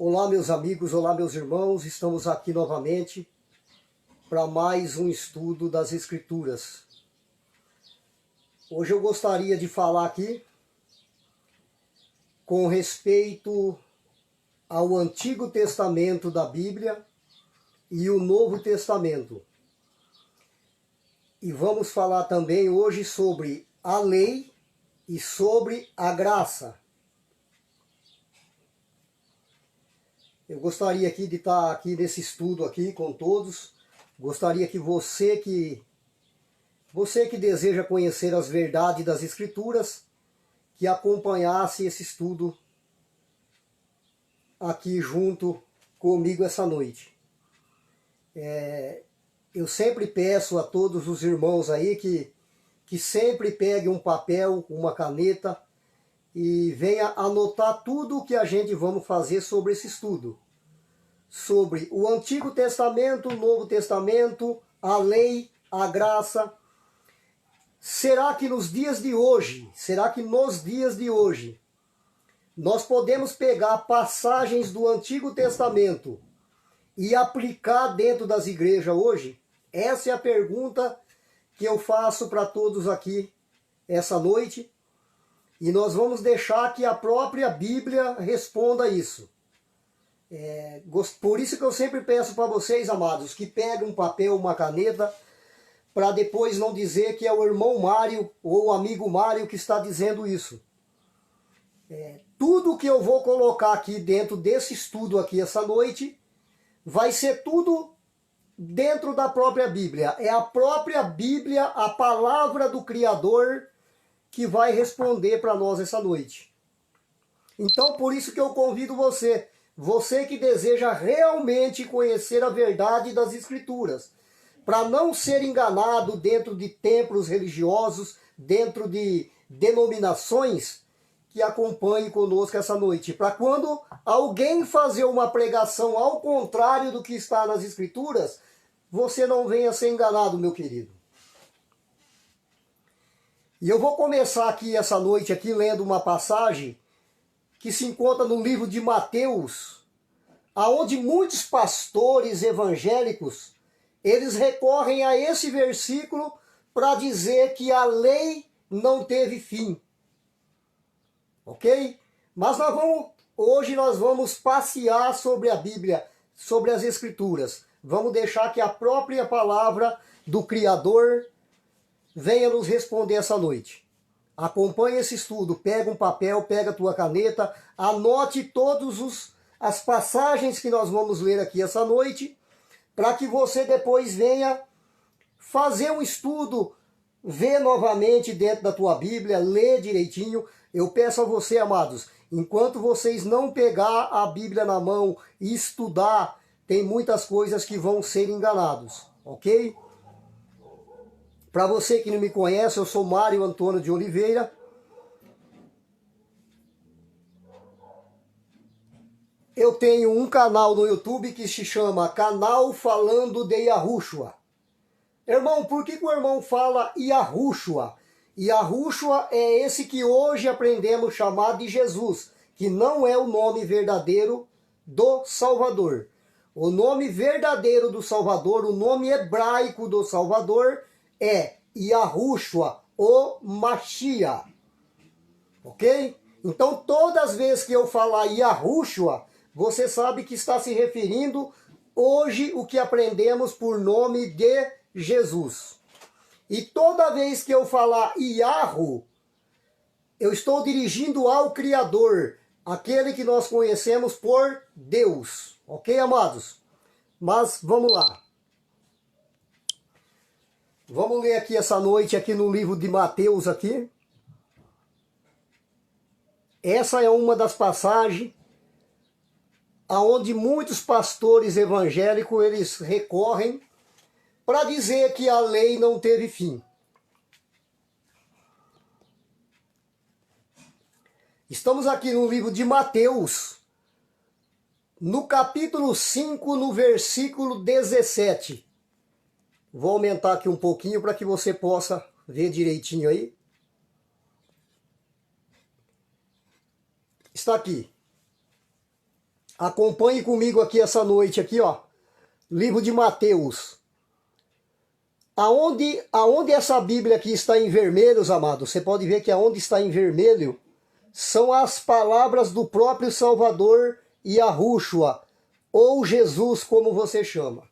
Olá, meus amigos, olá, meus irmãos, estamos aqui novamente para mais um estudo das Escrituras. Hoje eu gostaria de falar aqui com respeito ao Antigo Testamento da Bíblia e o Novo Testamento. E vamos falar também hoje sobre a lei e sobre a graça. Eu gostaria aqui de estar aqui nesse estudo aqui com todos. Gostaria que você que deseja conhecer as verdades das Escrituras, que acompanhasse esse estudo aqui junto comigo essa noite. Eu sempre peço a todos os irmãos aí que sempre peguem um papel, uma caneta e venha anotar tudo o que a gente vamos fazer sobre esse estudo. Sobre o Antigo Testamento, o Novo Testamento, a lei, a graça. Será que nos dias de hoje, nós podemos pegar passagens do Antigo Testamento e aplicar dentro das igrejas hoje? Essa é a pergunta que eu faço para todos aqui essa noite. E nós vamos deixar que a própria Bíblia responda isso. Por isso que eu sempre peço para vocês, amados, que peguem um papel, uma caneta, para depois não dizer que é o irmão Mário ou o amigo Mário que está dizendo isso. Tudo que eu vou colocar aqui dentro desse estudo aqui essa noite, vai ser tudo dentro da própria Bíblia. É a própria Bíblia, a palavra do Criador, que vai responder para nós essa noite. Então, por isso que eu convido você que deseja realmente conhecer a verdade das Escrituras, para não ser enganado dentro de templos religiosos, dentro de denominações, que acompanhe conosco essa noite. Para quando alguém fazer uma pregação ao contrário do que está nas Escrituras, você não venha ser enganado, meu querido. E eu vou começar aqui essa noite aqui lendo uma passagem que se encontra no livro de Mateus, aonde muitos pastores evangélicos, eles recorrem a esse versículo para dizer que a lei não teve fim. Ok? Mas hoje nós vamos passear sobre a Bíblia, sobre as Escrituras. Vamos deixar que a própria palavra do Criador venha nos responder essa noite. Acompanhe esse estudo, pega um papel, pega a tua caneta, anote todas as passagens que nós vamos ler aqui essa noite, para que você depois venha fazer um estudo, ver novamente dentro da tua Bíblia, ler direitinho. Eu peço a você, amados, enquanto vocês não pegar a Bíblia na mão e estudar, tem muitas coisas que vão ser enganados, ok? Para você que não me conhece, eu sou Mário Antônio de Oliveira. Eu tenho um canal no YouTube que se chama Canal Falando de Yahushua. Irmão, por que o irmão fala Yahushua? Yahushua é esse que hoje aprendemos chamar de Jesus, que não é o nome verdadeiro do Salvador. O nome verdadeiro do Salvador, o nome hebraico do Salvador é Yahushua, o Mashiach. Ok? Então, todas as vezes que eu falar Yahushua, você sabe que está se referindo hoje o que aprendemos por nome de Jesus. E toda vez que eu falar Yahu, eu estou dirigindo ao Criador, aquele que nós conhecemos por Deus. Ok, amados? Mas vamos lá. Vamos ler aqui essa noite, aqui no livro de Mateus aqui. Essa é uma das passagens aonde muitos pastores evangélicos, eles recorrem para dizer que a lei não teve fim. Estamos aqui no livro de Mateus, no capítulo 5, no versículo 17. Vou aumentar aqui um pouquinho para que você possa ver direitinho aí. Está aqui. Acompanhe comigo aqui essa noite, aqui, ó. Livro de Mateus. Aonde essa Bíblia aqui está em vermelho, amados, você pode ver que aonde está em vermelho são as palavras do próprio Salvador Yahushua, ou Jesus, como você chama.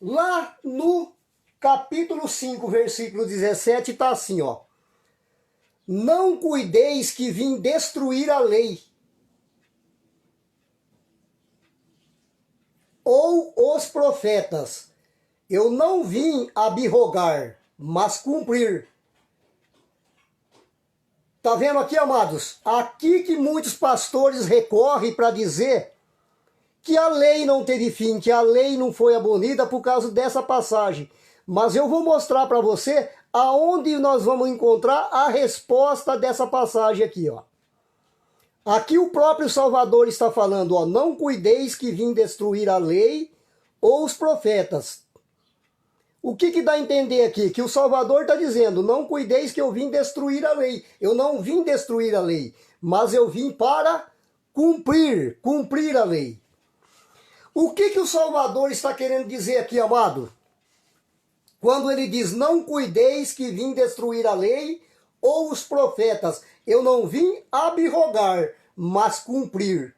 Lá no capítulo 5, versículo 17, está assim, ó. Não cuideis que vim destruir a lei, ou os profetas. Eu não vim abrogar, mas cumprir. Tá vendo aqui, amados? Aqui que muitos pastores recorrem para dizer que a lei não teve fim, que a lei não foi abolida por causa dessa passagem. Mas eu vou mostrar para você aonde nós vamos encontrar a resposta dessa passagem aqui, ó. Aqui o próprio Salvador está falando, ó, não cuideis que vim destruir a lei ou os profetas. O que dá a entender aqui? Que o Salvador está dizendo, não cuideis que eu vim destruir a lei. Eu não vim destruir a lei, mas eu vim para cumprir a lei. O que o Salvador está querendo dizer aqui, amado? Quando ele diz, não cuideis que vim destruir a lei ou os profetas. Eu não vim abrogar, mas cumprir.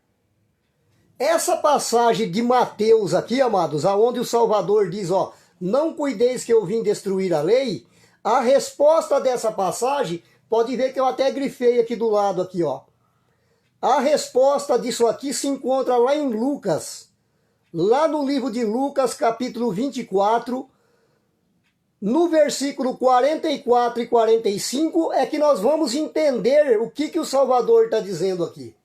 Essa passagem de Mateus aqui, amados, aonde o Salvador diz, ó, não cuideis que eu vim destruir a lei, a resposta dessa passagem, pode ver que eu até grifei aqui do lado, aqui, ó. A resposta disso aqui se encontra lá em Lucas, lá no livro de Lucas, capítulo 24, no versículo 44 e 45, é que nós vamos entender o que o Salvador está dizendo aqui.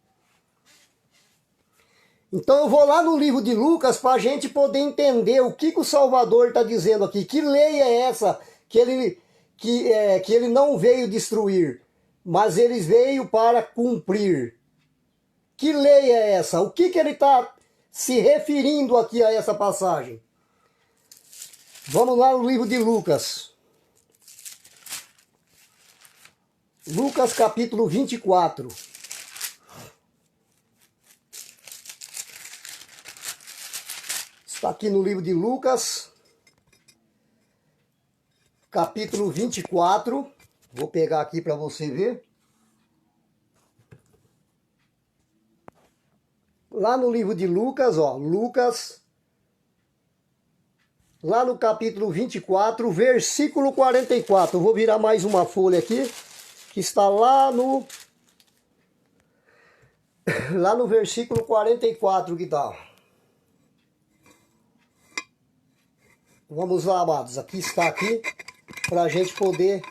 Então eu vou lá no livro de Lucas para a gente poder entender o que o Salvador está dizendo aqui. Que lei é essa que ele não veio destruir, mas ele veio para cumprir? Que lei é essa? O que ele está se referindo aqui a essa passagem? Vamos lá no livro de Lucas. Lucas capítulo 24. Está aqui no livro de Lucas, capítulo 24. Vou pegar aqui para você ver. Lá no livro de Lucas, ó, Lucas, lá no capítulo 24, versículo 44. Eu vou virar mais uma folha aqui, que está lá no versículo 44 que está. Vamos lá, amados. Aqui está aqui, para a gente poder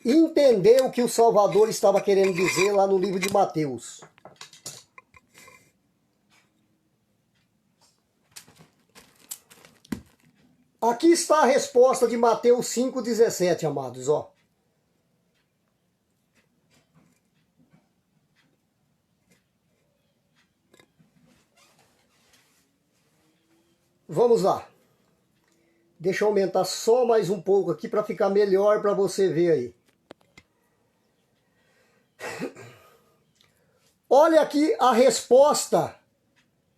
entender o que o Salvador estava querendo dizer lá no livro de Mateus. Aqui está a resposta de Mateus 5,17, amados, ó. Vamos lá. Deixa eu aumentar só mais um pouco aqui para ficar melhor para você ver aí. Olha aqui a resposta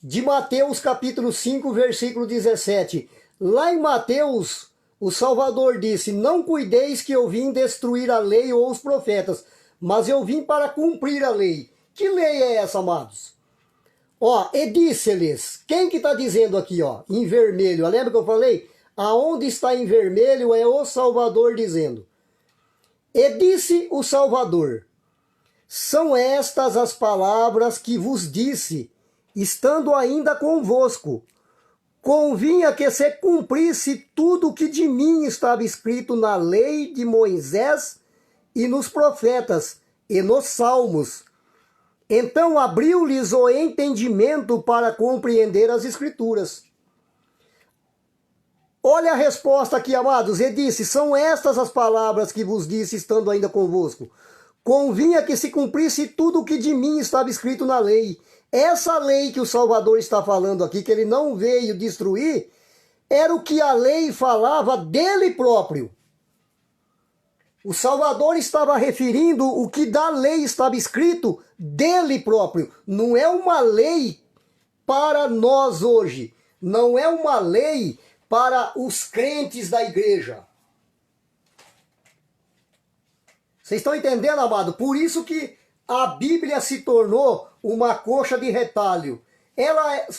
de Mateus capítulo 5, versículo 17. Lá em Mateus, o Salvador disse, não cuideis que eu vim destruir a lei ou os profetas, mas eu vim para cumprir a lei. Que lei é essa, amados? Ó, e disse-lhes, quem que está dizendo aqui, ó, em vermelho? Lembra que eu falei? Aonde está em vermelho é o Salvador dizendo. E disse o Salvador, são estas as palavras que vos disse, estando ainda convosco. Convinha que se cumprisse tudo o que de mim estava escrito na lei de Moisés e nos profetas e nos salmos. Então abriu-lhes o entendimento para compreender as escrituras. Olha a resposta aqui, amados. E disse, são estas as palavras que vos disse, estando ainda convosco. Convinha que se cumprisse tudo o que de mim estava escrito na lei. Essa lei que o Salvador está falando aqui, que ele não veio destruir, era o que a lei falava dele próprio. O Salvador estava referindo o que da lei estava escrito dele próprio. Não é uma lei para nós hoje. Não é uma lei para os crentes da igreja. Vocês estão entendendo, amado? Por isso que a Bíblia se tornou uma coxa de retalho.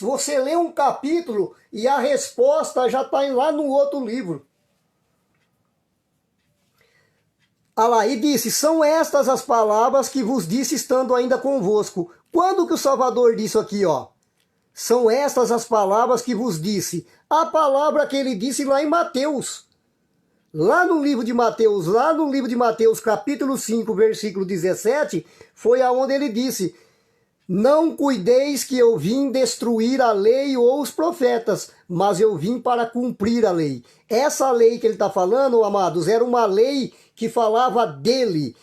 Você lê um capítulo e a resposta já está lá no outro livro. Ah lá, e disse, são estas as palavras que vos disse estando ainda convosco. Quando que o Salvador disse aqui, ó? São estas as palavras que vos disse. A palavra que ele disse lá em Mateus. Lá no livro de Mateus, capítulo 5, versículo 17, foi aonde ele disse, não cuideis que eu vim destruir a lei ou os profetas, mas eu vim para cumprir a lei. Essa lei que ele está falando, amados, era uma lei que falava dele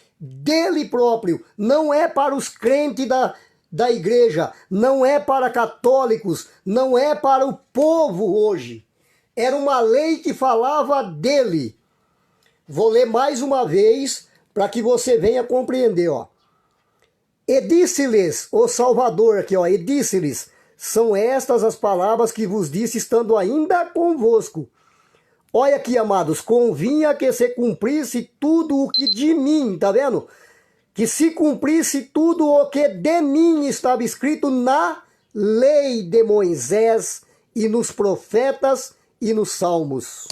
próprio. Não é para os crentes da igreja, não é para católicos, não é para o povo hoje. Era uma lei que falava dele. Vou ler mais uma vez para que você venha compreender, ó. E disse-lhes, o Salvador aqui, ó, e disse-lhes, são estas as palavras que vos disse estando ainda convosco. Olha aqui, amados, convinha que se cumprisse tudo o que de mim, tá vendo? Que se cumprisse tudo o que de mim estava escrito na lei de Moisés e nos profetas e nos salmos.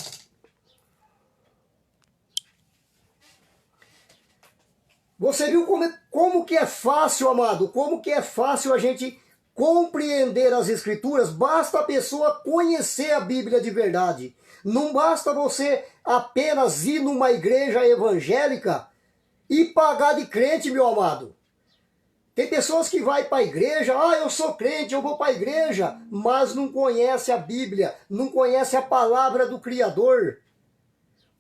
Você viu como que é fácil, amado? Como que é fácil a gente compreender as Escrituras? Basta a pessoa conhecer a Bíblia de verdade. Não basta você apenas ir numa igreja evangélica e pagar de crente, meu amado. Tem pessoas que vai para a igreja, eu sou crente, eu vou para a igreja, mas não conhece a Bíblia, não conhece a palavra do Criador.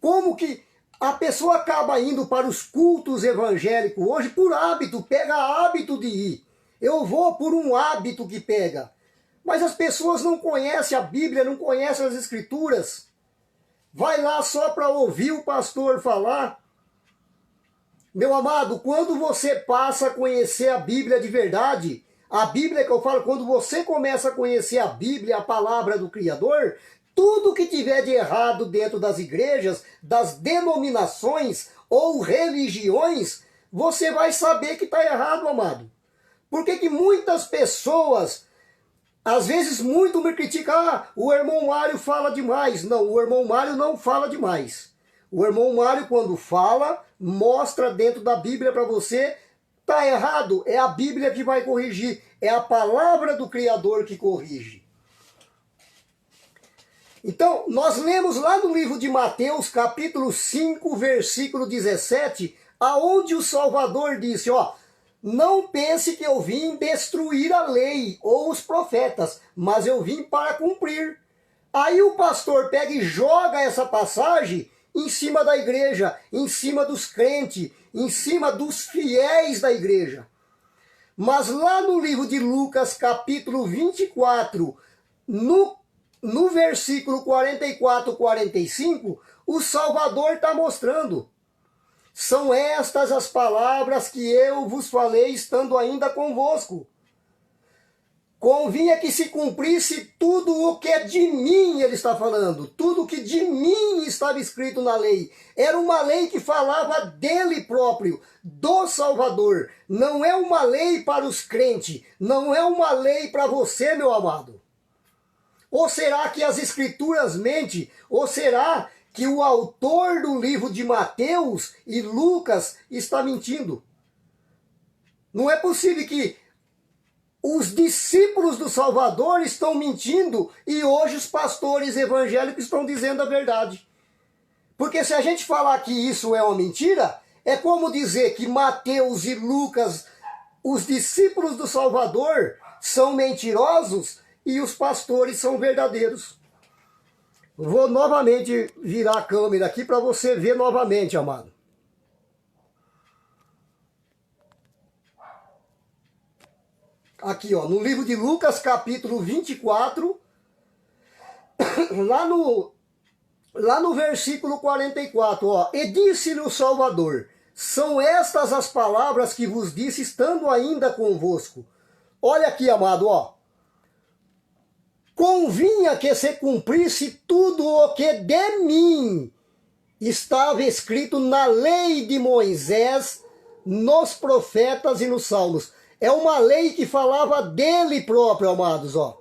Como que a pessoa acaba indo para os cultos evangélicos hoje por hábito, pega hábito de ir. Eu vou por um hábito que pega. Mas as pessoas não conhecem a Bíblia, não conhecem as Escrituras. Vai lá só para ouvir o pastor falar. Meu amado, quando você passa a conhecer a Bíblia de verdade, a Bíblia que eu falo, quando você começa a conhecer a Bíblia, a palavra do Criador, tudo que tiver de errado dentro das igrejas, das denominações ou religiões, você vai saber que está errado, amado. Porque que muitas pessoas, às vezes muito me criticam, o irmão Mário fala demais. Não, o irmão Mário não fala demais. O irmão Mário, quando fala, mostra dentro da Bíblia para você, está errado, é a Bíblia que vai corrigir, é a palavra do Criador que corrige. Então, nós lemos lá no livro de Mateus, capítulo 5, versículo 17, aonde o Salvador disse, não pense que eu vim destruir a lei ou os profetas, mas eu vim para cumprir. Aí o pastor pega e joga essa passagem em cima da igreja, em cima dos crentes, em cima dos fiéis da igreja. Mas lá no livro de Lucas, capítulo 24, no versículo 44, 45, o Salvador está mostrando. São estas as palavras que eu vos falei estando ainda convosco. Convinha que se cumprisse tudo o que é de mim, ele está falando. Tudo o que de mim estava escrito na lei. Era uma lei que falava dele próprio, do Salvador. Não é uma lei para os crentes. Não é uma lei para você, meu amado. Ou será que as Escrituras mentem? Ou será que o autor do livro de Mateus e Lucas está mentindo? Não é possível que os discípulos do Salvador estão mentindo e hoje os pastores evangélicos estão dizendo a verdade. Porque se a gente falar que isso é uma mentira, é como dizer que Mateus e Lucas, os discípulos do Salvador, são mentirosos e os pastores são verdadeiros. Vou novamente virar a câmera aqui para você ver novamente, amado. Aqui, no livro de Lucas, capítulo 24, lá no versículo 44, e disse-lhe o Salvador, São estas as palavras que vos disse, estando ainda convosco. Olha aqui, amado, ó. Convinha que se cumprisse tudo o que de mim estava escrito na lei de Moisés, nos profetas e nos salmos. É uma lei que falava dele próprio, amados, ó.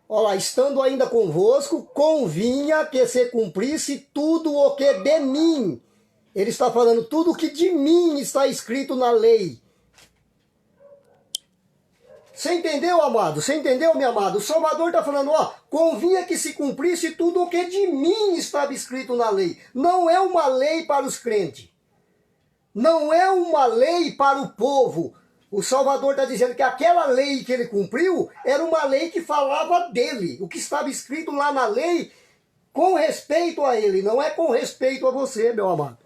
Olha lá, estando ainda convosco, convinha que se cumprisse tudo o que de mim. Ele está falando tudo o que de mim está escrito na lei. Você entendeu, amado? Você entendeu, meu amado? O Salvador está falando, ó, convinha que se cumprisse tudo o que de mim estava escrito na lei. Não é uma lei para os crentes. Não é uma lei para o povo. O Salvador está dizendo que aquela lei que ele cumpriu era uma lei que falava dele. O que estava escrito lá na lei com respeito a ele, não é com respeito a você, meu amado.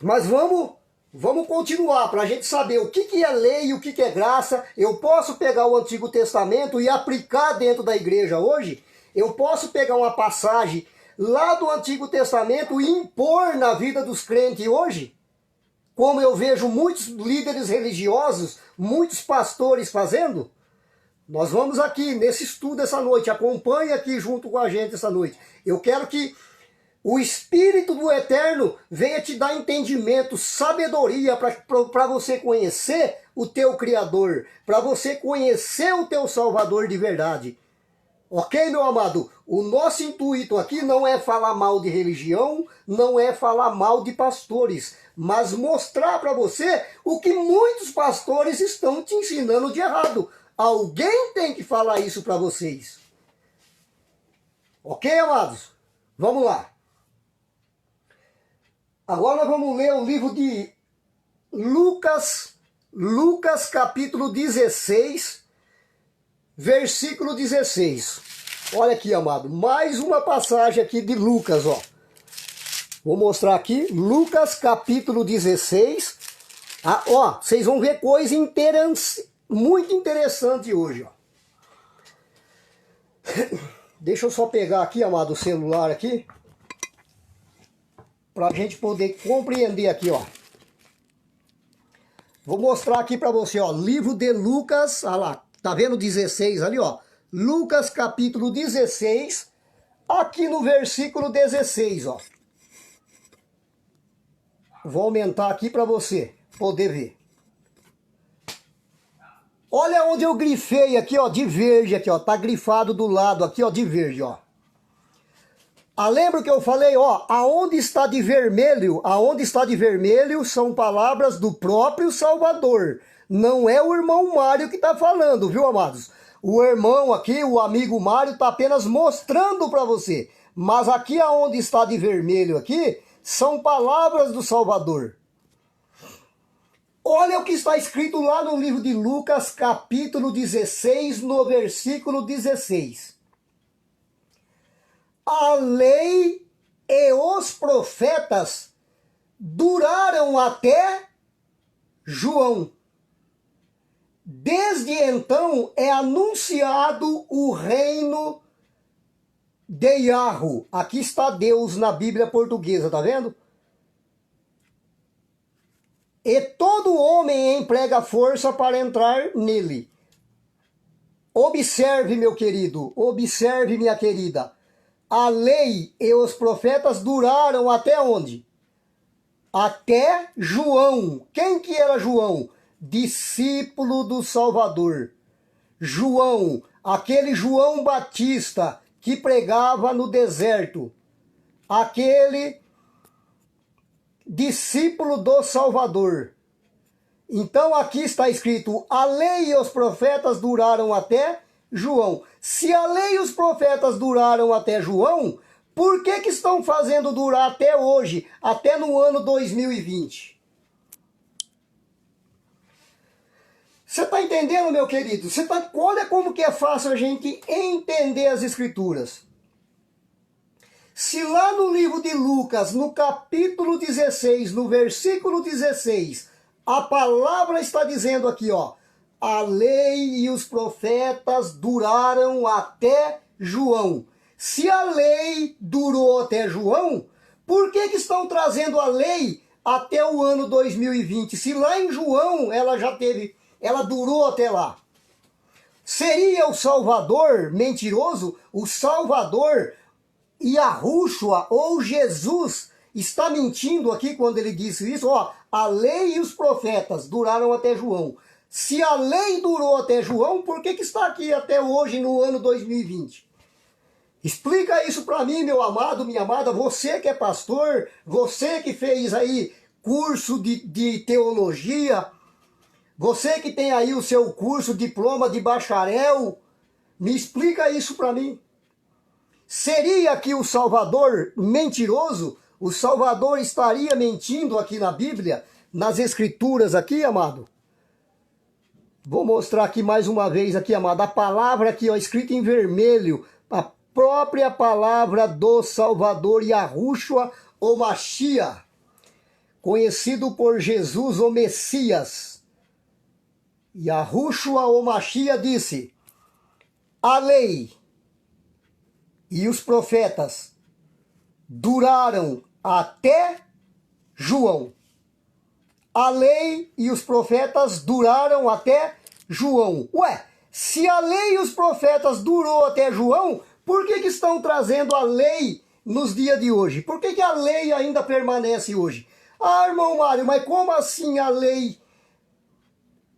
Mas vamos continuar para a gente saber o que é lei e o que é graça. Eu posso pegar o Antigo Testamento e aplicar dentro da igreja hoje? Eu posso pegar uma passagem lá do Antigo Testamento e impor na vida dos crentes hoje? Como eu vejo muitos líderes religiosos, muitos pastores fazendo? Nós vamos aqui nesse estudo essa noite. Acompanhe aqui junto com a gente essa noite. Eu quero que o Espírito do Eterno venha te dar entendimento, sabedoria para você conhecer o teu Criador, para você conhecer o teu Salvador de verdade. Ok, meu amado? O nosso intuito aqui não é falar mal de religião, não é falar mal de pastores, mas mostrar para você o que muitos pastores estão te ensinando de errado. Alguém tem que falar isso para vocês. Ok, amados? Vamos lá. Agora nós vamos ler o livro de Lucas capítulo 16, versículo 16. Olha aqui, amado, mais uma passagem aqui de Lucas, ó. Vou mostrar aqui, Lucas capítulo 16. Ah, ó, vocês vão ver coisa muito interessante hoje, ó. Deixa eu só pegar aqui, amado, o celular aqui, para a gente poder compreender aqui, ó. Vou mostrar aqui para você, ó, livro de Lucas, olha lá, tá vendo 16 ali, ó? Lucas capítulo 16, aqui no versículo 16, ó. Vou aumentar aqui para você poder ver. Olha onde eu grifei aqui, ó, de verde aqui, ó, tá grifado do lado aqui, ó, de verde, ó. Ah, lembra que eu falei, ó, aonde está de vermelho são palavras do próprio Salvador. Não é o irmão Mário que está falando, viu, amados? O irmão aqui, o amigo Mário, está apenas mostrando para você. Mas aqui aonde está de vermelho aqui, são palavras do Salvador. Olha o que está escrito lá no livro de Lucas, capítulo 16, no versículo 16. A lei e os profetas duraram até João. Desde então é anunciado o reino de Yahweh. Aqui está Deus na Bíblia portuguesa, tá vendo? E todo homem emprega força para entrar nele. Observe, meu querido, observe, minha querida. A lei e os profetas duraram até onde? Até João. Quem que era João? Discípulo do Salvador. João, aquele João Batista que pregava no deserto. Aquele discípulo do Salvador. Então aqui está escrito, a lei e os profetas duraram até João. Se a lei e os profetas duraram até João, por que estão fazendo durar até hoje, até no ano 2020? Você está entendendo, meu querido? Olha como que é fácil a gente entender as Escrituras. Se lá no livro de Lucas, no capítulo 16, no versículo 16, a palavra está dizendo aqui, ó, a lei e os profetas duraram até João. Se a lei durou até João, Por que estão trazendo a lei até o ano 2020? Se lá em João ela durou até lá. Seria o Salvador mentiroso? O Salvador, Yahushua ou Jesus, está mentindo aqui quando ele disse isso? Ó, a lei e os profetas duraram até João. Se a lei durou até João, por que está aqui até hoje no ano 2020? Explica isso para mim, meu amado, minha amada, você que é pastor, você que fez aí curso de teologia, você que tem aí o seu curso, diploma de bacharel, me explica isso para mim. Seria aqui o Salvador mentiroso? O Salvador estaria mentindo aqui na Bíblia, nas Escrituras aqui, amado? Vou mostrar aqui mais uma vez aqui, amado, a palavra aqui, ó, escrita em vermelho, a própria palavra do Salvador, Yahushua ou Mashiach, conhecido por Jesus o Messias. Yahushua ou Mashiach disse: a lei e os profetas duraram até João. A lei e os profetas duraram até João. Ué, se a lei e os profetas durou até João, por que estão trazendo a lei nos dias de hoje? Por que a lei ainda permanece hoje? Ah, irmão Mário, mas como assim a lei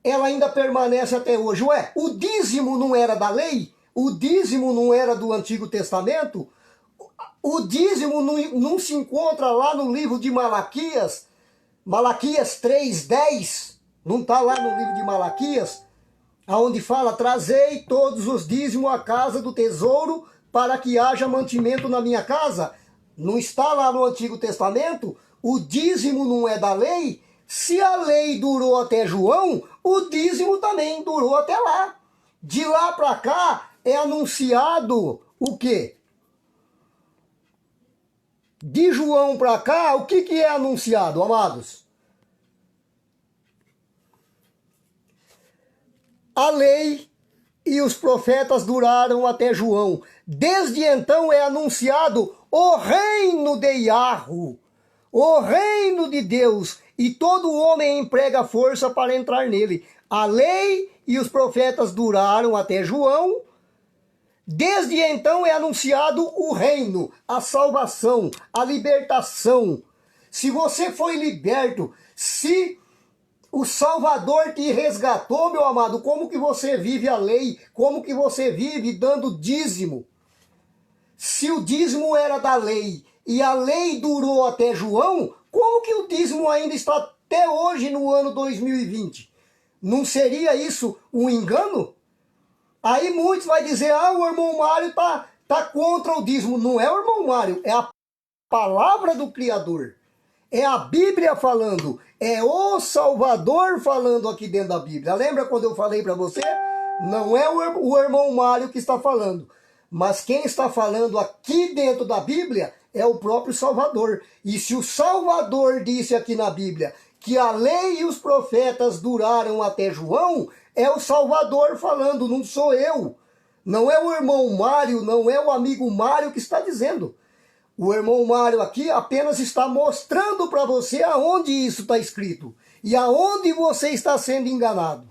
ela ainda permanece até hoje? Ué, o dízimo não era da lei? O dízimo não era do Antigo Testamento? O dízimo não se encontra lá no livro de Malaquias? Malaquias 3:10, não está lá no livro de Malaquias? Onde fala: trazei todos os dízimos à casa do tesouro para que haja mantimento na minha casa. Não está lá no Antigo Testamento? O dízimo não é da lei? Se a lei durou até João, o dízimo também durou até lá. De lá para cá é anunciado o quê? De João para cá, o que é anunciado, amados? A lei e os profetas duraram até João. Desde então é anunciado o reino de Yahu, o reino de Deus, e todo homem emprega força para entrar nele. A lei e os profetas duraram até João. Desde então é anunciado o reino, a salvação, a libertação. Se você foi liberto, se o Salvador te resgatou, meu amado, como que você vive a lei? Como que você vive dando dízimo? Se o dízimo era da lei e a lei durou até João, como que o dízimo ainda está até hoje no ano 2020? Não seria isso um engano? Aí muitos vão dizer: ah, o irmão Mário tá contra o dízimo. Não é o irmão Mário, é a palavra do Criador. É a Bíblia falando, é o Salvador falando aqui dentro da Bíblia. Lembra quando eu falei para você? Não é o irmão Mário que está falando, mas quem está falando aqui dentro da Bíblia é o próprio Salvador. E se o Salvador disse aqui na Bíblia que a lei e os profetas duraram até João, é o Salvador falando, não sou eu. Não é o irmão Mário, não é o amigo Mário que está dizendo. O irmão Mário aqui apenas está mostrando para você aonde isso está escrito e aonde você está sendo enganado.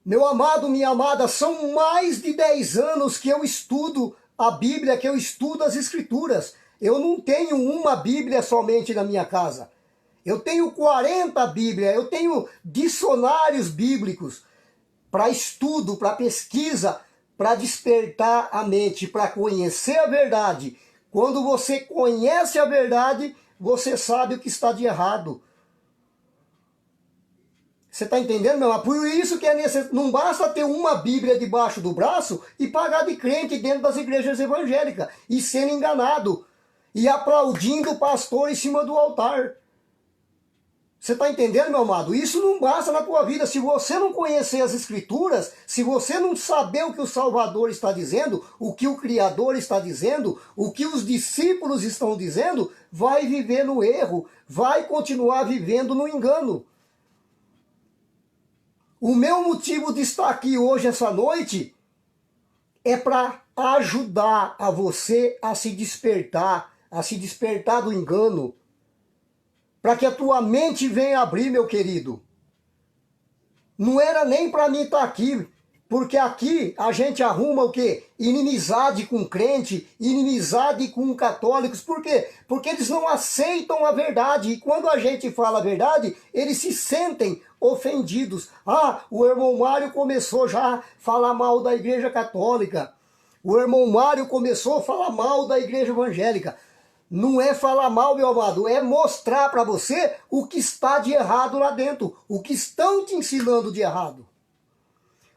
Meu amado, minha amada, são mais de 10 anos que eu estudo a Bíblia, que eu estudo as Escrituras. Eu não tenho uma Bíblia somente na minha casa. Eu tenho 40 Bíblias, eu tenho dicionários bíblicos para estudo, para pesquisa, para despertar a mente, para conhecer a verdade. Quando você conhece a verdade, você sabe o que está de errado. Você está entendendo, meu? Por isso que é necessário. Não basta ter uma Bíblia debaixo do braço e pagar de crente dentro das igrejas evangélicas e sendo enganado e aplaudindo o pastor em cima do altar. Você está entendendo, meu amado? Isso não basta na tua vida. Se você não conhecer as Escrituras, se você não saber o que o Salvador está dizendo, o que o Criador está dizendo, o que os discípulos estão dizendo, vai viver no erro, vai continuar vivendo no engano. O meu motivo de estar aqui hoje, essa noite, é para ajudar a você a se despertar do engano, para que a tua mente venha abrir, meu querido. Não era nem para mim estar aqui, porque aqui a gente arruma o quê? Inimizade com crente, inimizade com católicos. Por quê? Porque eles não aceitam a verdade. E quando a gente fala a verdade, eles se sentem ofendidos. Ah, o irmão Mário começou já a falar mal da Igreja Católica. O irmão Mário começou a falar mal da Igreja Evangélica. Não é falar mal, meu amado, é mostrar para você o que está de errado lá dentro, o que estão te ensinando de errado.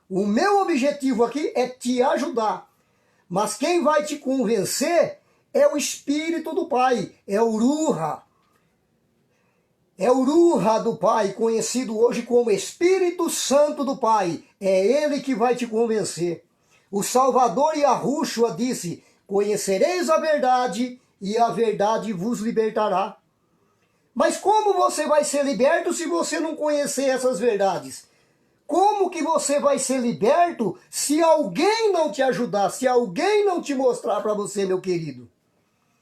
O meu objetivo aqui é te ajudar, mas quem vai te convencer é o Espírito do Pai, é o Ruha. É o Ruha do Pai, conhecido hoje como Espírito Santo do Pai. É ele que vai te convencer. O Salvador Yahushua disse: conhecereis a verdade e a verdade vos libertará. Mas como você vai ser liberto se você não conhecer essas verdades? Como que você vai ser liberto se alguém não te ajudar, se alguém não te mostrar para você, meu querido?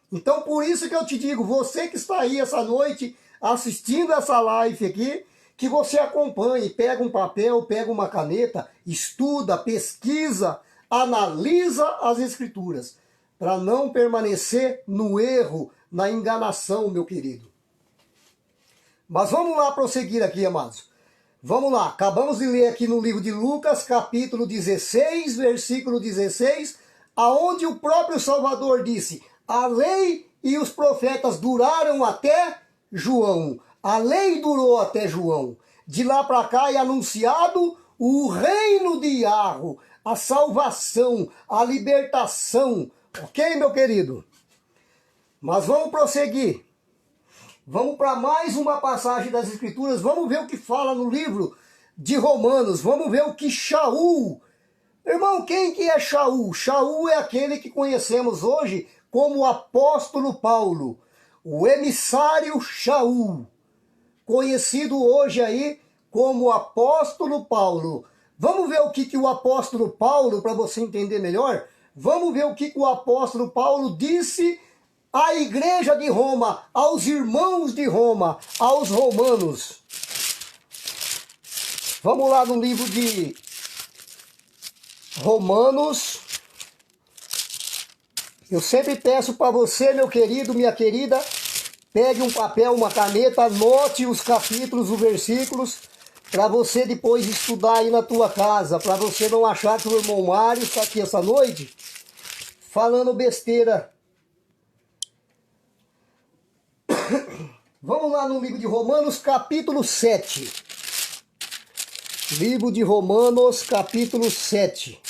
Então por isso que eu te digo, você que está aí essa noite assistindo essa live aqui, que você acompanhe, pega um papel, pega uma caneta, estuda, pesquisa, analisa as escrituras, para não permanecer no erro, na enganação, meu querido. Mas vamos lá prosseguir aqui, amados. Vamos lá, acabamos de ler aqui no livro de Lucas, capítulo 16, versículo 16, aonde o próprio Salvador disse: a lei e os profetas duraram até João. A lei durou até João. De lá para cá é anunciado o reino de Yahweh, a salvação, a libertação. Ok, meu querido? Mas vamos prosseguir. Vamos para mais uma passagem das Escrituras. Vamos ver o que fala no livro de Romanos. Vamos ver o que Shaul... Irmão, quem que é Shaul? Shaul é aquele que conhecemos hoje como o apóstolo Paulo. O emissário Shaul. Conhecido hoje aí como apóstolo Paulo. Vamos ver o que o apóstolo Paulo, para você entender melhor... Vamos ver o que o apóstolo Paulo disse à igreja de Roma, aos irmãos de Roma, aos romanos. Vamos lá no livro de Romanos. Eu sempre peço para você, meu querido, minha querida, pegue um papel, uma caneta, anote os capítulos, os versículos, para você depois estudar aí na tua casa, para você não achar que o irmão Mário está aqui essa noite falando besteira. Vamos lá no livro de Romanos, capítulo 7. Livro de Romanos, capítulo 7.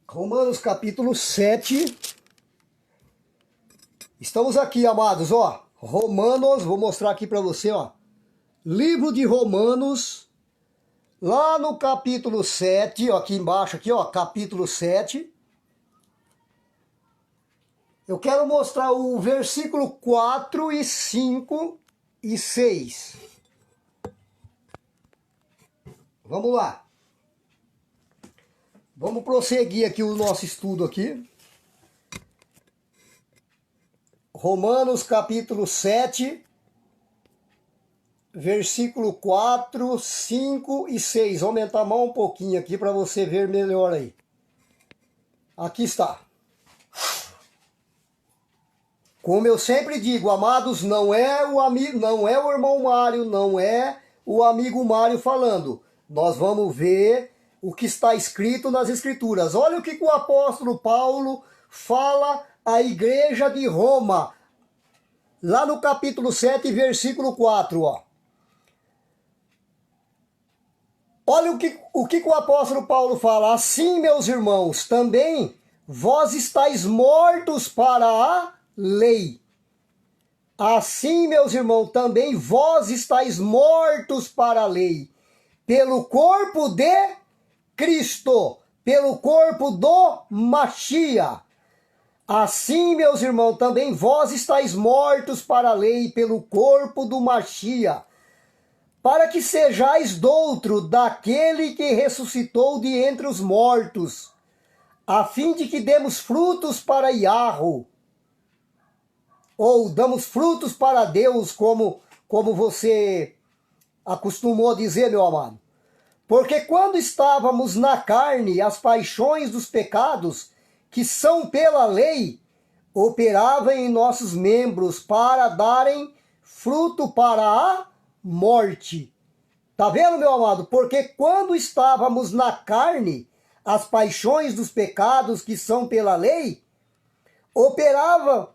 Romanos, capítulo 7. Estamos aqui, amados, ó. Romanos, vou mostrar aqui para você, ó. Livro de Romanos, lá no capítulo 7, ó, aqui embaixo, aqui, ó, capítulo 7. Eu quero mostrar o versículo 4 e 5 e 6. Vamos lá. Vamos prosseguir aqui o nosso estudo aqui. Romanos, capítulo 7. Versículo 4, 5 e 6. Vou aumentar a mão um pouquinho aqui para você ver melhor aí. Aqui está. Como eu sempre digo, amados, não é o irmão Mário, não é o amigo Mário falando. Nós vamos ver o que está escrito nas Escrituras. Olha o que o apóstolo Paulo fala à igreja de Roma. Lá no capítulo 7, versículo 4, ó. Olha o que o apóstolo Paulo fala. Assim, meus irmãos, também vós estáis mortos para a lei. Assim, meus irmãos, também vós estáis mortos para a lei, pelo corpo de Cristo, pelo corpo do Machia. Assim, meus irmãos, também vós estáis mortos para a lei, pelo corpo do Machia, para que sejais doutro daquele que ressuscitou de entre os mortos, a fim de que demos frutos para Iarro, ou damos frutos para Deus, como você acostumou dizer, meu amado. Porque quando estávamos na carne, as paixões dos pecados, que são pela lei, operavam em nossos membros para darem fruto para a morte. Tá vendo, meu amado? Porque quando estávamos na carne, as paixões dos pecados, que são pela lei, operavam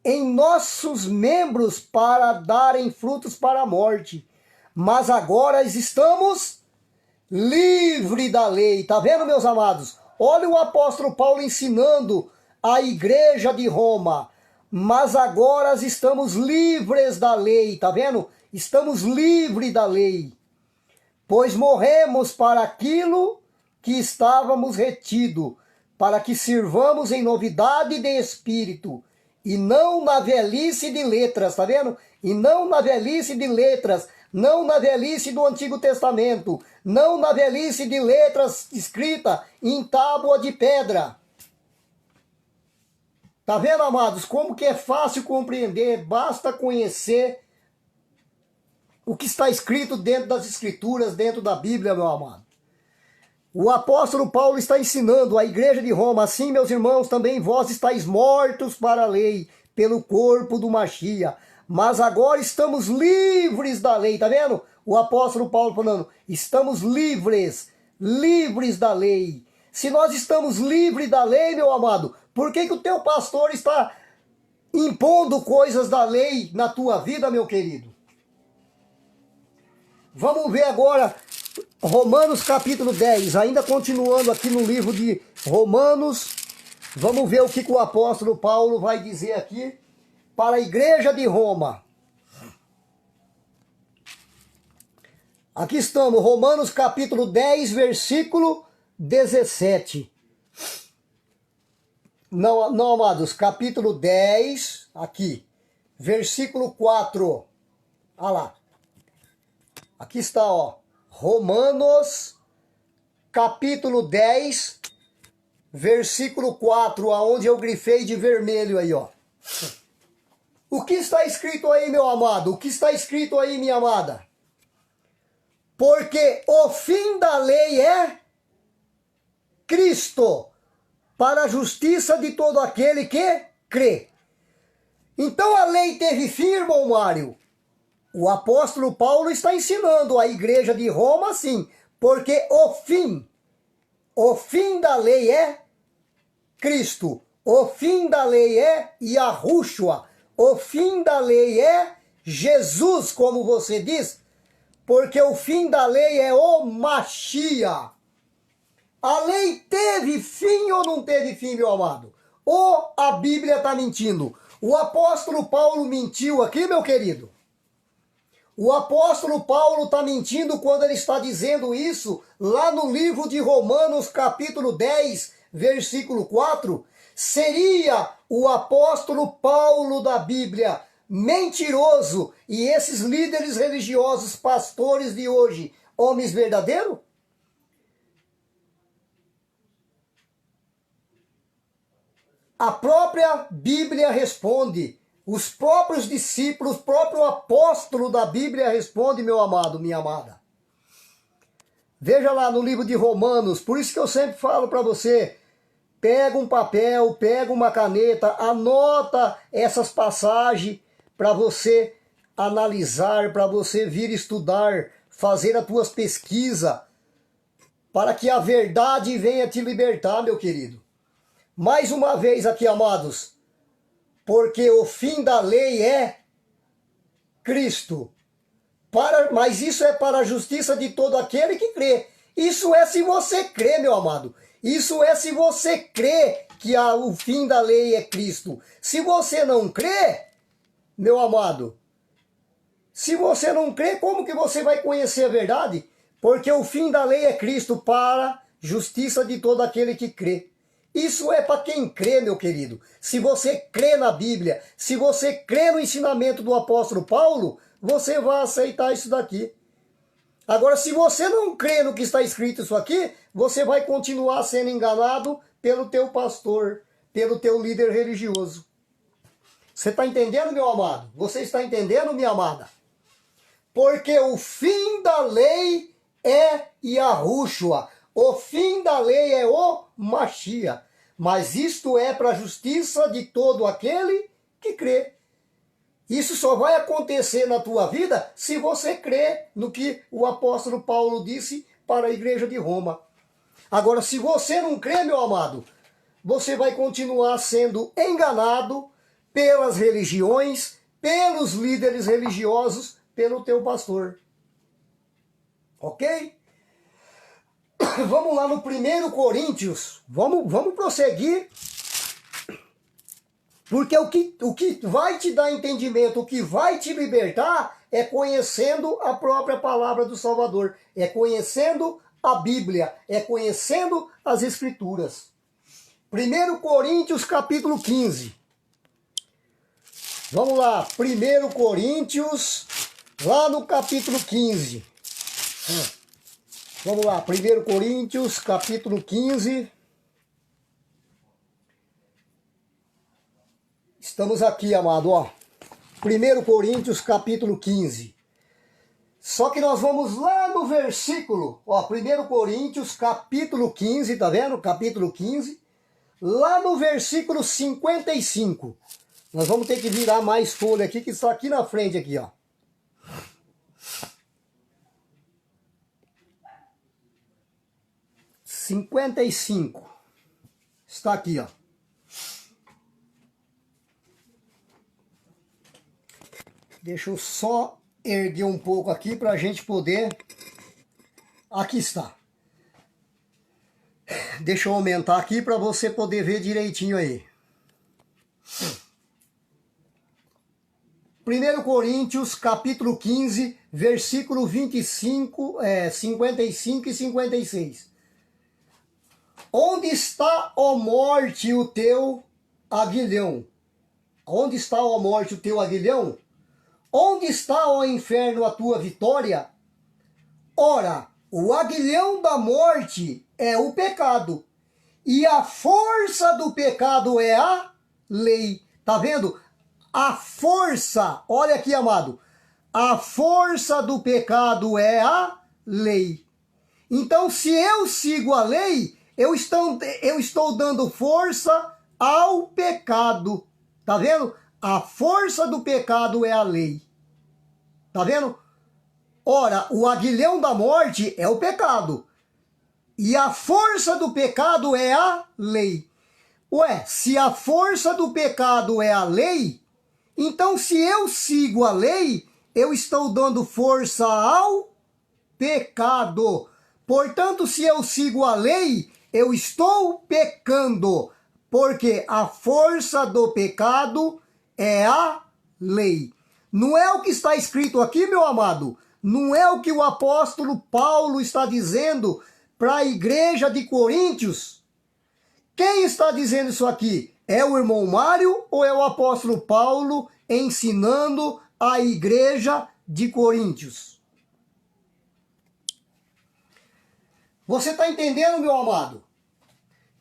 em nossos membros para darem frutos para a morte. Mas agora estamos livres da lei. Tá vendo, meus amados? Olha o apóstolo Paulo ensinando a igreja de Roma. Mas agora estamos livres da lei. Tá vendo? Estamos livres da lei. Pois morremos para aquilo que estávamos retido, para que sirvamos em novidade de espírito, e não na velhice de letras, tá vendo? E não na velhice de letras, não na velhice do Antigo Testamento, não na velhice de letras escritas em tábua de pedra. Tá vendo, amados, como que é fácil compreender? Basta conhecer o que está escrito dentro das Escrituras, dentro da Bíblia, meu amado. O apóstolo Paulo está ensinando a igreja de Roma: assim, meus irmãos, também vós estáis mortos para a lei, pelo corpo do Machia, mas agora estamos livres da lei. Tá vendo? O apóstolo Paulo falando: estamos livres da lei. Se nós estamos livres da lei, meu amado, por que o teu pastor está impondo coisas da lei na tua vida, meu querido? Vamos ver agora Romanos capítulo 10, ainda continuando aqui no livro de Romanos. Vamos ver o que o apóstolo Paulo vai dizer aqui para a igreja de Roma. Aqui estamos, Romanos capítulo 10, versículo 17. Não, amados, capítulo 10, aqui, versículo 4. Olha lá. Aqui está, ó. Romanos, capítulo 10, versículo 4, aonde eu grifei de vermelho aí, ó. O que está escrito aí, meu amado? O que está escrito aí, minha amada? Porque o fim da lei é Cristo, para a justiça de todo aquele que crê. Então a lei teve fim, irmão Mário? O apóstolo Paulo está ensinando a igreja de Roma assim, porque o fim da lei é Cristo, o fim da lei é Yahushua, o fim da lei é Jesus, como você diz, porque o fim da lei é o Machia. A lei teve fim ou não teve fim, meu amado? Ou a Bíblia está mentindo? O apóstolo Paulo mentiu aqui, meu querido? O apóstolo Paulo está mentindo quando ele está dizendo isso lá no livro de Romanos, capítulo 10, versículo 4? Seria o apóstolo Paulo da Bíblia mentiroso e esses líderes religiosos, pastores de hoje, homens verdadeiros? A própria Bíblia responde. Os próprios discípulos, o próprio apóstolo da Bíblia responde, meu amado, minha amada. Veja lá no livro de Romanos, por isso que eu sempre falo para você, pega um papel, pega uma caneta, anota essas passagens para você analisar, para você vir estudar, fazer as tuas pesquisas, para que a verdade venha te libertar, meu querido. Mais uma vez aqui, amados, porque o fim da lei é Cristo. Mas isso é para a justiça de todo aquele que crê. Isso é se você crê, meu amado. Isso é se você crê que o fim da lei é Cristo. Se você não crê, meu amado, se você não crê, como que você vai conhecer a verdade? Porque o fim da lei é Cristo para a justiça de todo aquele que crê. Isso é para quem crê, meu querido. Se você crê na Bíblia, se você crê no ensinamento do apóstolo Paulo, você vai aceitar isso daqui. Agora, se você não crê no que está escrito isso aqui, você vai continuar sendo enganado pelo teu pastor, pelo teu líder religioso. Você está entendendo, meu amado? Você está entendendo, minha amada? Porque o fim da lei é Yahushua. O fim da lei é o Machia. Mas isto é para a justiça de todo aquele que crê. Isso só vai acontecer na tua vida se você crê no que o apóstolo Paulo disse para a igreja de Roma. Agora, se você não crê, meu amado, você vai continuar sendo enganado pelas religiões, pelos líderes religiosos, pelo teu pastor. Ok? Vamos lá no 1 Coríntios. Vamos prosseguir. Porque o que vai te dar entendimento, o que vai te libertar, é conhecendo a própria palavra do Salvador. É conhecendo a Bíblia. É conhecendo as Escrituras. 1 Coríntios capítulo 15. Vamos lá. 1 Coríntios, lá no capítulo 15. Vamos lá. 1 Coríntios capítulo 15. Estamos aqui, amado, ó. 1 Coríntios, capítulo 15. Só que nós vamos lá no versículo, ó, 1 Coríntios, capítulo 15, tá vendo? Capítulo 15. Lá no versículo 55. Nós vamos ter que virar mais folha aqui, que está aqui na frente, aqui, ó. (55) Está aqui, ó. Deixa eu só erguer um pouco aqui para a gente poder... Aqui está. Deixa eu aumentar aqui para você poder ver direitinho aí. 1 Coríntios, capítulo 15, versículo 55 e 56. Onde está, ó morte, o teu aguilhão? Onde está, ó morte, o teu aguilhão? Onde está, ó inferno, a tua vitória? Ora, o aguilhão da morte é o pecado, e a força do pecado é a lei. Tá vendo? A força, olha aqui, amado, a força do pecado é a lei. Então, se eu sigo a lei, eu estou dando força ao pecado. Tá vendo? A força do pecado é a lei. Tá vendo? Ora, o aguilhão da morte é o pecado. E a força do pecado é a lei. Ué, se a força do pecado é a lei, então se eu sigo a lei, eu estou dando força ao pecado. Portanto, se eu sigo a lei, eu estou pecando. Porque a força do pecado é a lei. Não é o que está escrito aqui, meu amado. Não é o que o apóstolo Paulo está dizendo para a igreja de Coríntios. Quem está dizendo isso aqui? É o irmão Mário ou é o apóstolo Paulo ensinando a igreja de Coríntios? Você está entendendo, meu amado?